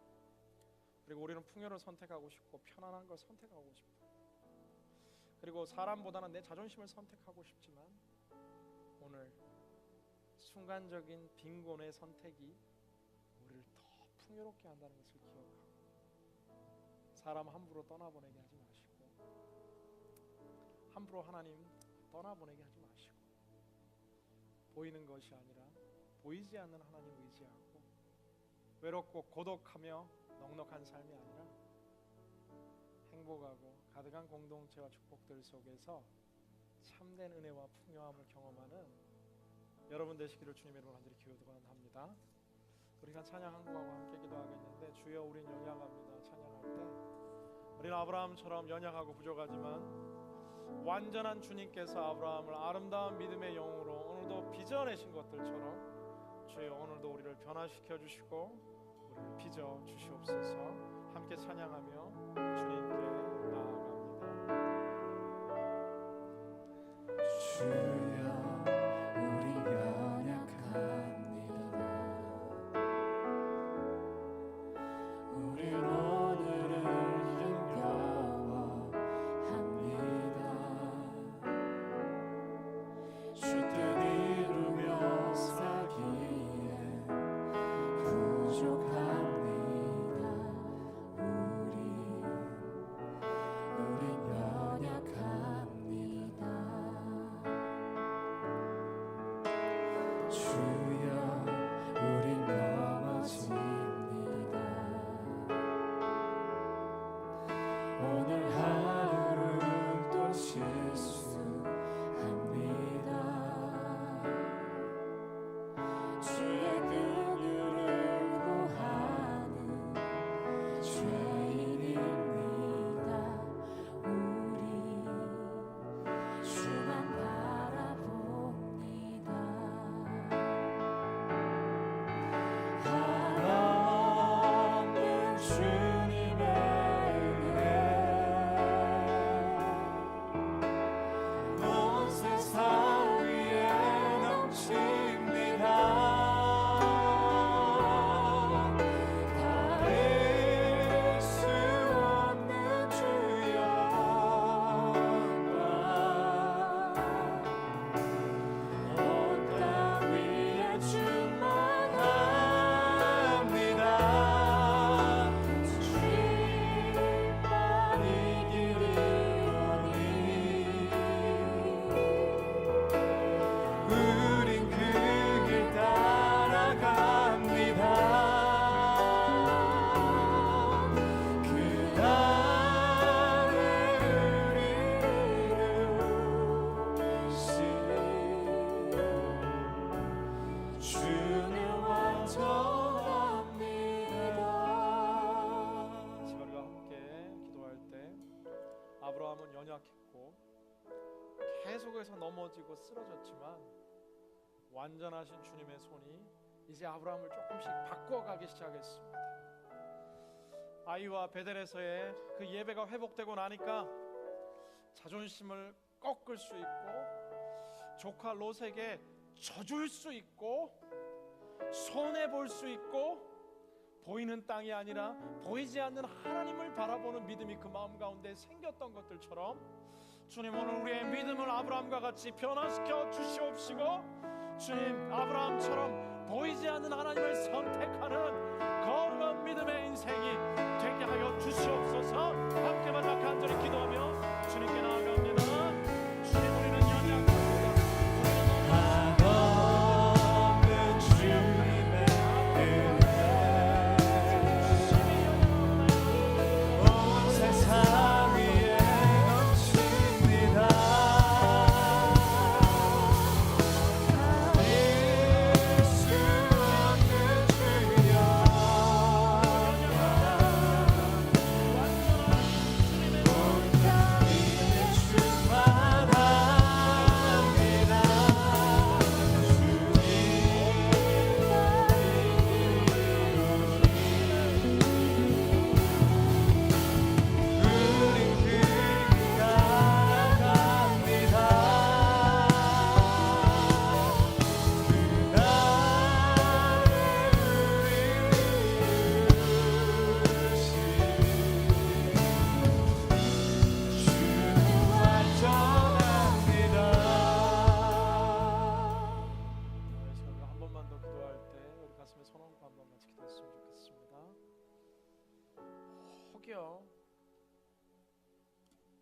그리고 우리는 풍요를 선택하고 싶고 편안한 걸 선택하고 싶다. 그리고 사람보다는 내 자존심을 선택하고 싶지만 오늘 순간적인 빈곤의 선택이 우리를 더 풍요롭게 한다는 것을 기억하고 사람 함부로 떠나보내게 하지 마시고 함부로 하나님 떠나보내게 하지 마시고 보이는 것이 아니라 보이지 않는 하나님 의지하고 외롭고 고독하며 넉넉한 삶이 아니라 행복하고 가득한 공동체와 축복들 속에서 참된 은혜와 풍요함을 경험하는 여러분 되시기를 주님의 이름으로 간절히 기도합니다. 우리가 찬양 한 곡하고 함께 기도하겠는데 주여 우린 연약합니다. 찬양할 때 우리는 아브라함처럼 연약하고 부족하지만 완전한 주님께서 아브라함을 아름다운 믿음의 영으로 오늘도 빚어내신 것들처럼 주여 오늘도 우리를 변화시켜 주시고 우리를 빚어 주시옵소서. 함께 찬양하며 주님께 나아갑니다. 주여 우리 연약합니다. 우린 오늘을 힘겨워합니다. 주 뜻 이루며 살기에 부족합니다. 우린 연약합니다. 주여 우린 넘어집니다. 오늘 하루를 또 실수합니다. 주의 긍휼을 구하는 죄인입니다. 우리 주만 바라봅니다. 한없는 주님의 은혜 온 세상 위에 넘칩니다. 다릴 수 없는 주여 온 땅 위에 충만합니다. 주님만 이기리오니 우린 그 길 따라갑니다. 그날에 우리를 이루신 주는 완전합니다. 지금 우리가 함께 기도할 때 아브라함은 연약했고 계속해서 넘어지고 쓰러졌지만 완전하신 주님의 손이 이제 아브라함을 조금씩 바꿔가기 시작했습니다. 아이와 베델에서의 그 예배가 회복되고 나니까 자존심을 꺾을 수 있고 조카 롯에게 져줄 수 있고 손해 볼 수 있고 보이는 땅이 아니라 보이지 않는 하나님을 바라보는 믿음이 그 마음 가운데 생겼던 것들처럼 주님 오늘 우리의 믿음을 아브라함과 같이 변화시켜 주시옵시고 주님 아브라함처럼 보이지 않는 하나님을 선택하는 거룩한 믿음의 인생이 되게 하여 주시옵소서. 함께 마지막 간절히 기도하며 주님께 나아갑니다. 주님 우리는 연약합니다. 한없는 주님의 은혜 온 세상 위에 넘칩니다. 다릴 수 없는 주여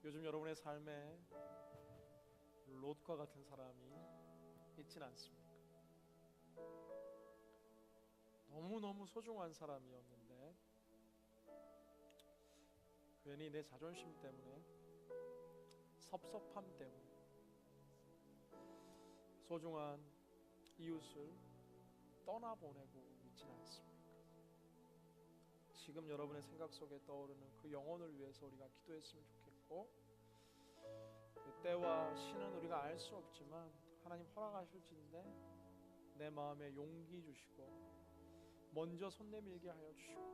요즘 여러분의 삶에 롯과 같은 사람이 있진 않습니까? 너무너무 소중한 사람이었는데 괜히 내 자존심 때문에 섭섭함 때문에 소중한 이웃을 떠나보내고 있지는 않습니까? 지금 여러분의 생각 속에 떠오르는 그 영혼을 위해서 우리가 기도했으면 좋겠고, 그 때와 시는 우리가 알 수 없지만 하나님 허락하실진데 내 마음에 용기 주시고 먼저 손 내밀게 하여 주시고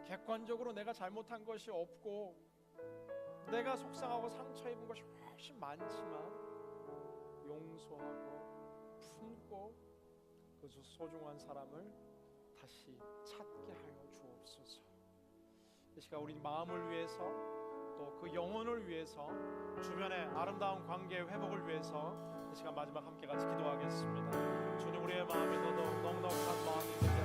객관적으로 내가 잘못한 것이 없고 내가 속상하고 상처 입은 것이 훨씬 많지만 용서하고 품고 그 소중한 사람을 다시 찾게 하여 주옵소서. 이 시간 우리 마음을 위해서 또 그 영혼을 위해서 주변의 아름다운 관계의 회복을 위해서 이 시간 마지막 함께 같이 기도하겠습니다. 주님, 우리의 마음이 넉넉한 마음이 되게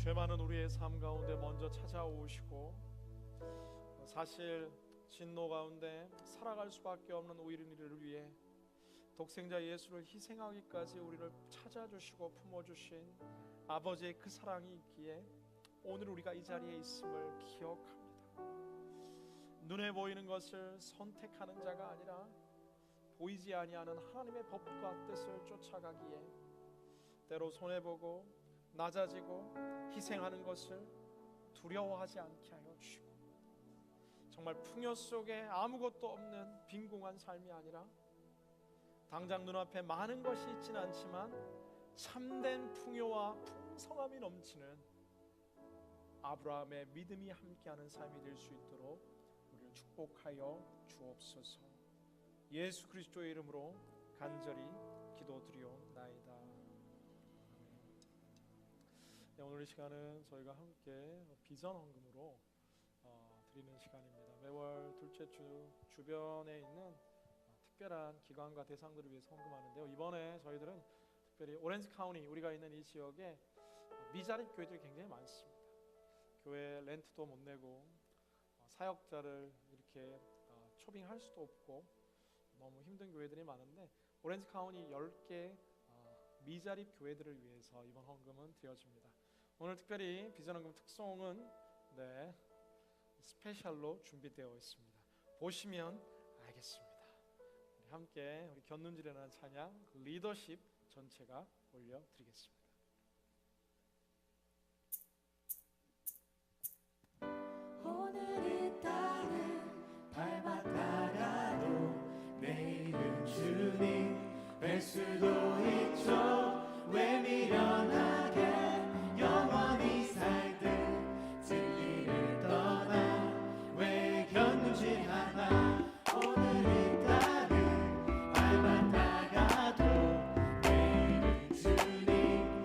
죄 많은 우리의 삶 가운데 먼저 찾아오시고 사실 진노 가운데 살아갈 수밖에 없는 우리를 위해 독생자 예수를 희생하기까지 우리를 찾아주시고 품어주신 아버지의 그 사랑이 있기에 오늘 우리가 이 자리에 있음을 기억합니다. 눈에 보이는 것을 선택하는 자가 아니라 보이지 아니하는 하나님의 법과 뜻을 쫓아가기에 때로 손해보고 낮아지고 희생하는 것을 두려워하지 않게 하여 주시고 정말 풍요 속에 아무것도 없는 빈궁한 삶이 아니라 당장 눈앞에 많은 것이 있지는 않지만 참된 풍요와 풍성함이 넘치는 아브라함의 믿음이 함께하는 삶이 될 수 있도록 우리를 축복하여 주옵소서. 예수 그리스도의 이름으로 간절히 기도드리옵나이다. 네, 오늘 이 시간은 저희가 함께 비전 헌금으로 드리는 시간입니다. 매월 둘째 주 주변에 있는 특별한 기관과 대상들을 위해서 헌금하는데요. 이번에 저희들은 특별히 오렌지 카운티 우리가 있는 이 지역에 미자립 교회들이 굉장히 많습니다. 교회 렌트도 못 내고 사역자를 이렇게 초빙할 수도 없고 너무 힘든 교회들이 많은데 오렌지 카운티 10개 미자립 교회들을 위해서 이번 헌금은 드려집니다. 오늘 특별히 비전 헌금 특송은 스페셜로 준비되어 있습니다. 보시면 알겠습니다. 우리 함께 우리 견눈질이라는 찬양 리더십 전체가 올려드리겠습니다. 오늘 이 땅을 밟았다가도 내일은 주님 뵐 수도 있죠. 왜 미련하게 영원히 살듯 진리를 떠나 왜 견눈질하나. 오늘 이 땅을 밟았다가도 내일은 주님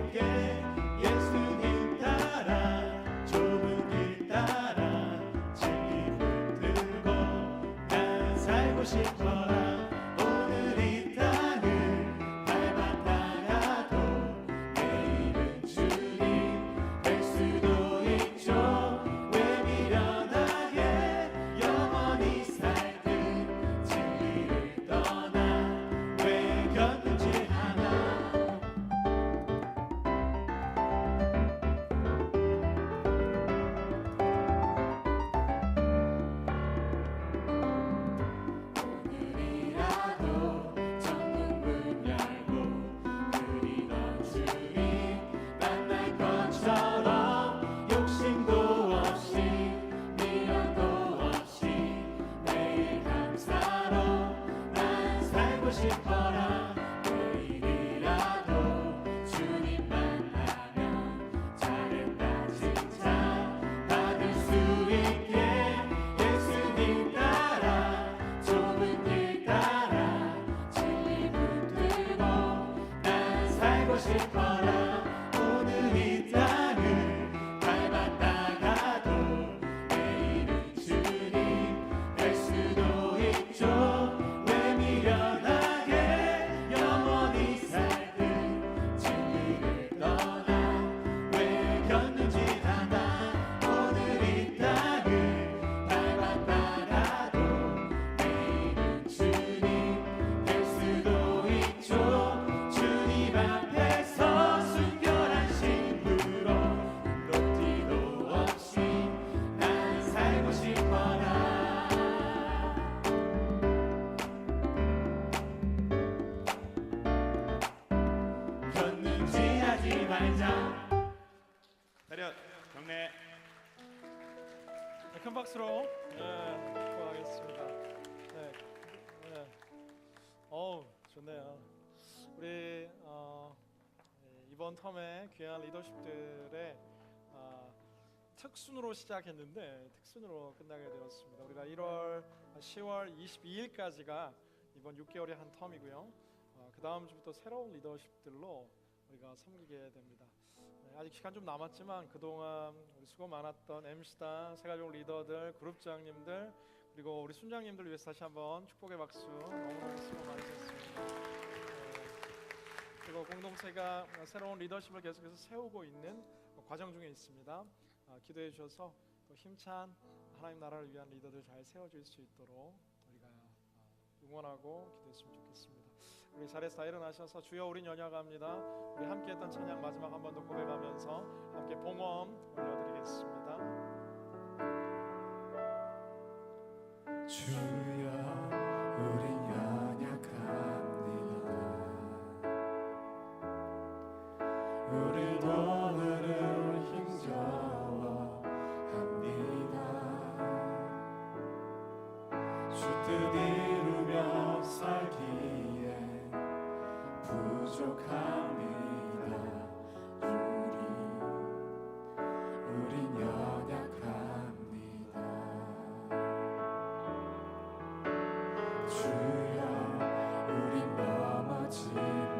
있게 예수님 따라 좁은 길 따라 진리 붙들고 난 살고 싶어라. 오늘 이 땅을 밟았다가도 내일은 주님 뵐 수도 있죠. 왜 미련하게 영원히 살든 진리를 떠나 왜 견딘지 하나. 오늘이라도 천국문 열고 그리던 주님 만날 것처럼 욕심도 없이 미련도 없이 매일 감사로 난 살고 싶어라. 내일이라도 주님 만나면 잘했다 칭찬 받을 수 있게 예수님 따라 좁은 길 따라 진리 붙들고 난 살고 싶어라. 오늘 이 땅을 밟았다가도 내일은 주님 뵐 수도 있죠. 왜 미련하게 영원히 살든 진리를 떠나 왜 견딘지 하나. 오늘 이 땅을 밟았다가도 내일은 주님 뵐 수도 있죠. 주님 앞에서 순결한 신부로 흠도 없이 난 살고 싶어라. 겼는지 하지 말자. 차렷 경례. 큰 박수로 축복하겠습니다. 네, 네. 좋네요. 우리 이번 텀에 귀한 리더십들의 특순으로 시작했는데 특순으로 끝나게 되었습니다. 우리가 10월 22일까지가 이번 6개월의 한 텀이고요. 그 다음 주부터 새로운 리더십들로 우리가 섬기게 됩니다. 아직 시간 좀 남았지만 그동안 우리 수고 많았던 MC단, 세가족 리더들, 그룹장님들 그리고 우리 순장님들 위해서 다시 한번 축복의 박수. 너무너무 수고 많으셨습니다. 그리고 공동체가 새로운 리더십을 계속해서 세우고 있는 과정 중에 있습니다. 기도해 주셔서 또 힘찬 하나님 나라를 위한 리더들 잘 세워질 수 있도록 우리가 응원하고 기도했으면 좋겠습니다. 우리 자리에서 다 일어나셔서 주여 우린 연약합니다. 우리 함께했던 찬양 마지막 한 번 더 고백하면서 함께 봉헌 올려드리겠습니다. 주여 우린 연약합니다. 우린 오늘을 힘겨워 합니다. 주 뜻 이루며 살기에 부족합니다. 우린 연약합니다. 주여 우린 넘어집니다.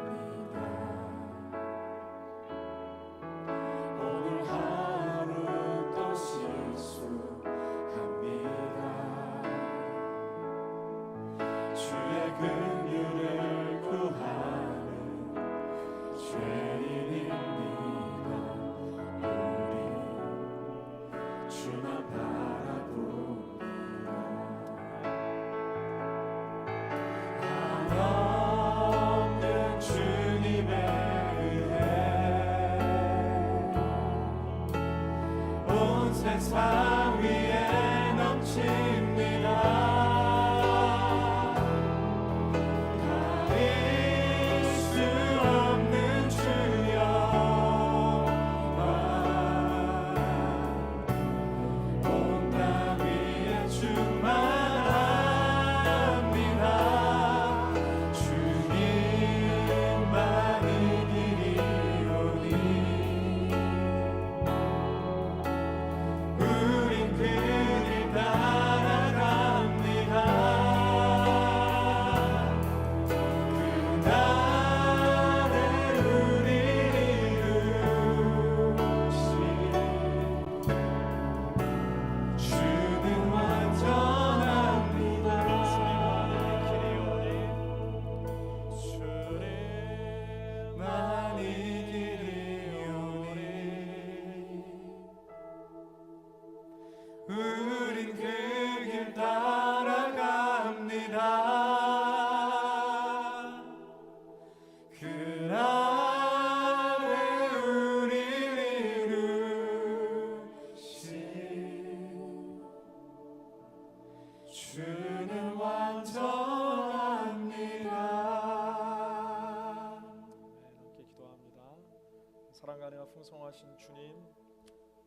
사랑과 은혜가 풍성하신 주님,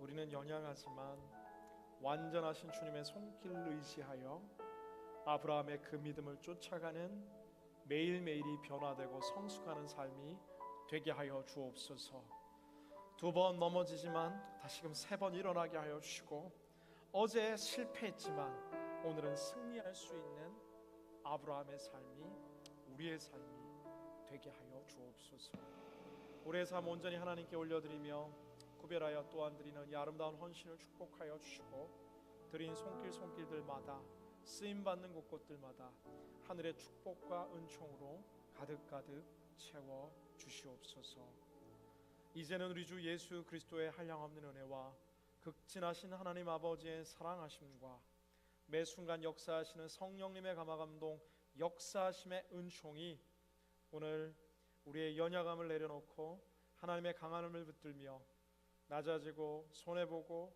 우리는 연약하지만 완전하신 주님의 손길을 의지하여 아브라함의 그 믿음을 쫓아가는 매일매일이 변화되고 성숙하는 삶이 되게 하여 주옵소서. 2번 넘어지지만 다시금 3번 일어나게 하여 주시고, 어제 실패했지만 오늘은 승리할 수 있는 아브라함의 삶이 우리의 삶이 되게 하여 주옵소서. 올해의 삶 온전히 하나님께 올려드리며 구별하여 또한 드리는 이 아름다운 헌신을 축복하여 주시고, 드린 손길들마다 쓰임받는 곳곳들마다 하늘의 축복과 은총으로 가득가득 채워 주시옵소서. 이제는 우리 주 예수 그리스도의 한량없는 은혜와 극진하신 하나님 아버지의 사랑하심과 매 순간 역사하시는 성령님의 감화감동 역사하심의 은총이 오늘 우리의 연약함을 내려놓고 하나님의 강함을 붙들며 낮아지고 손해보고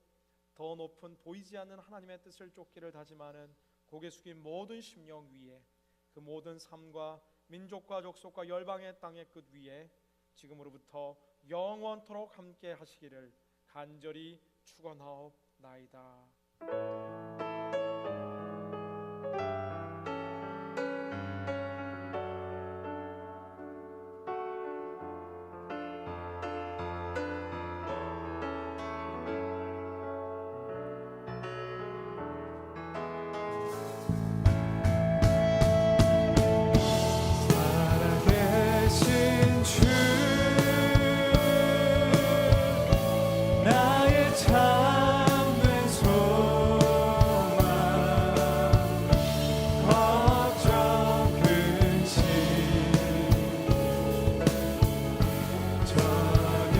더 높은 보이지 않는 하나님의 뜻을 쫓기를 다짐하는 고개 숙인 모든 심령 위에, 그 모든 삶과 민족과 족속과 열방의 땅의 끝 위에 지금으로부터 영원토록 함께 하시기를 간절히 축원하옵나이다. 살아계신 주 나의 참된 소망 걱정 근심 전혀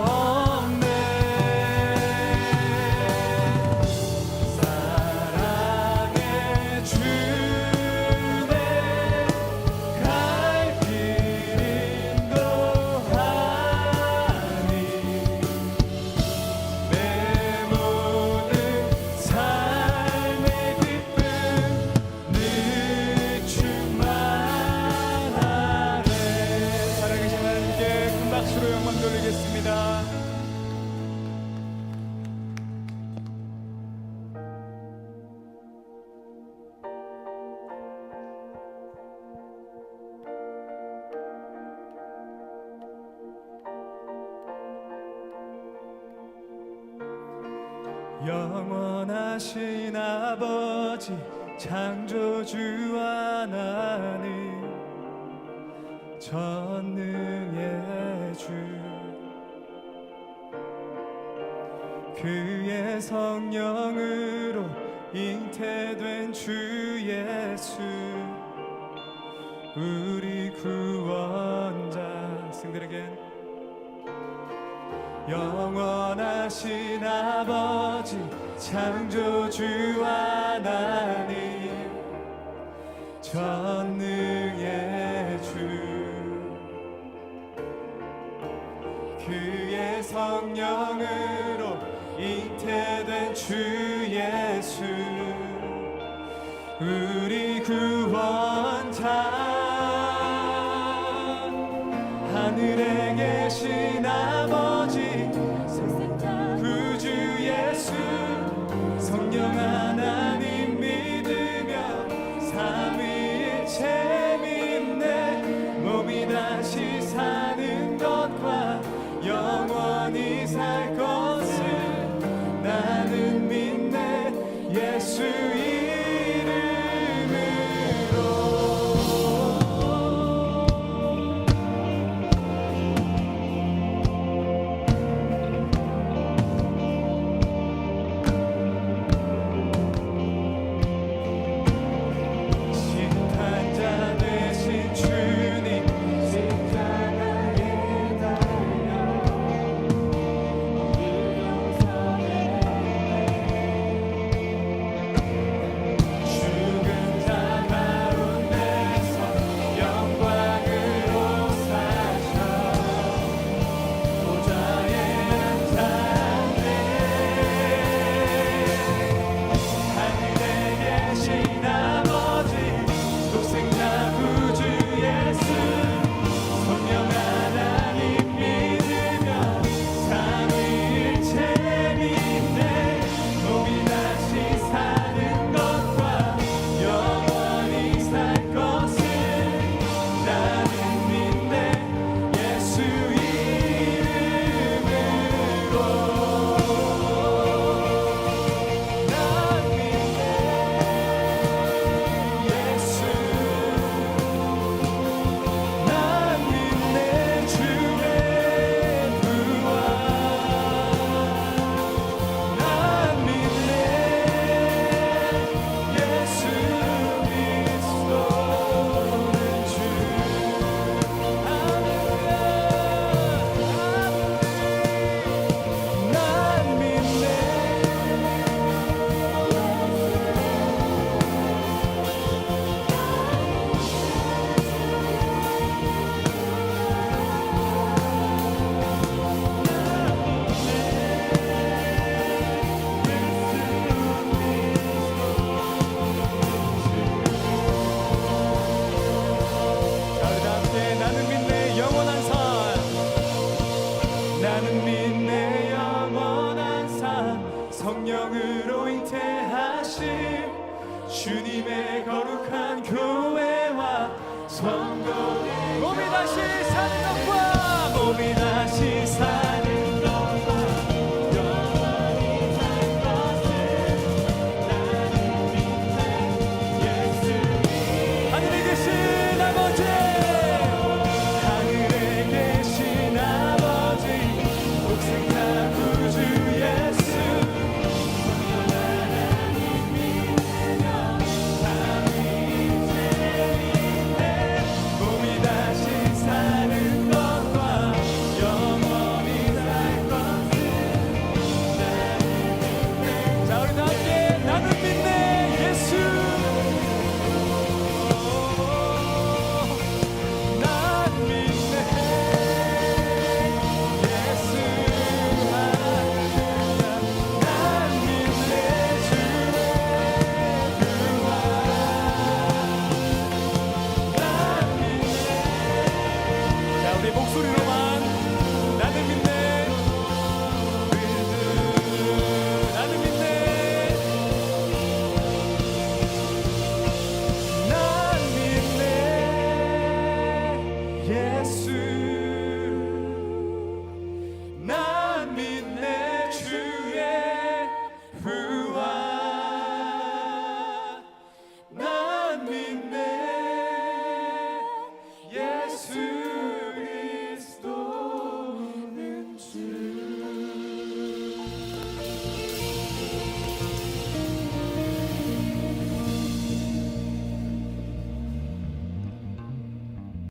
없네. 사랑의 주네 갈 길 인도하니 내 모든 삶의 기쁨 늘 충만하네. 살아계신 하나님께 큰 박수로 영광 돌리겠습니다. 영원하신 아버지 창조주 하나님, 전능의 주, 그의 성령으로 잉태된 주 예수, 우리 구원자. 승들에겐 영원하신 아버지 창조주 하나님, 전능의 주, 그의 성령으로 잉태된 주 예수, 우리 구원자. 하늘에 계신 아버지 구주 예수, 성령 하나님 믿으며 삼위일체 믿네. 몸이 다시 사는 것과 영원히 살 것을 나는 믿네. 예수 이름으로. 나는 믿네 영원한 삶 성령으로 잉태하심 주님의 거룩한 교회와 성도의 몸이 다시 사는 것과 몸이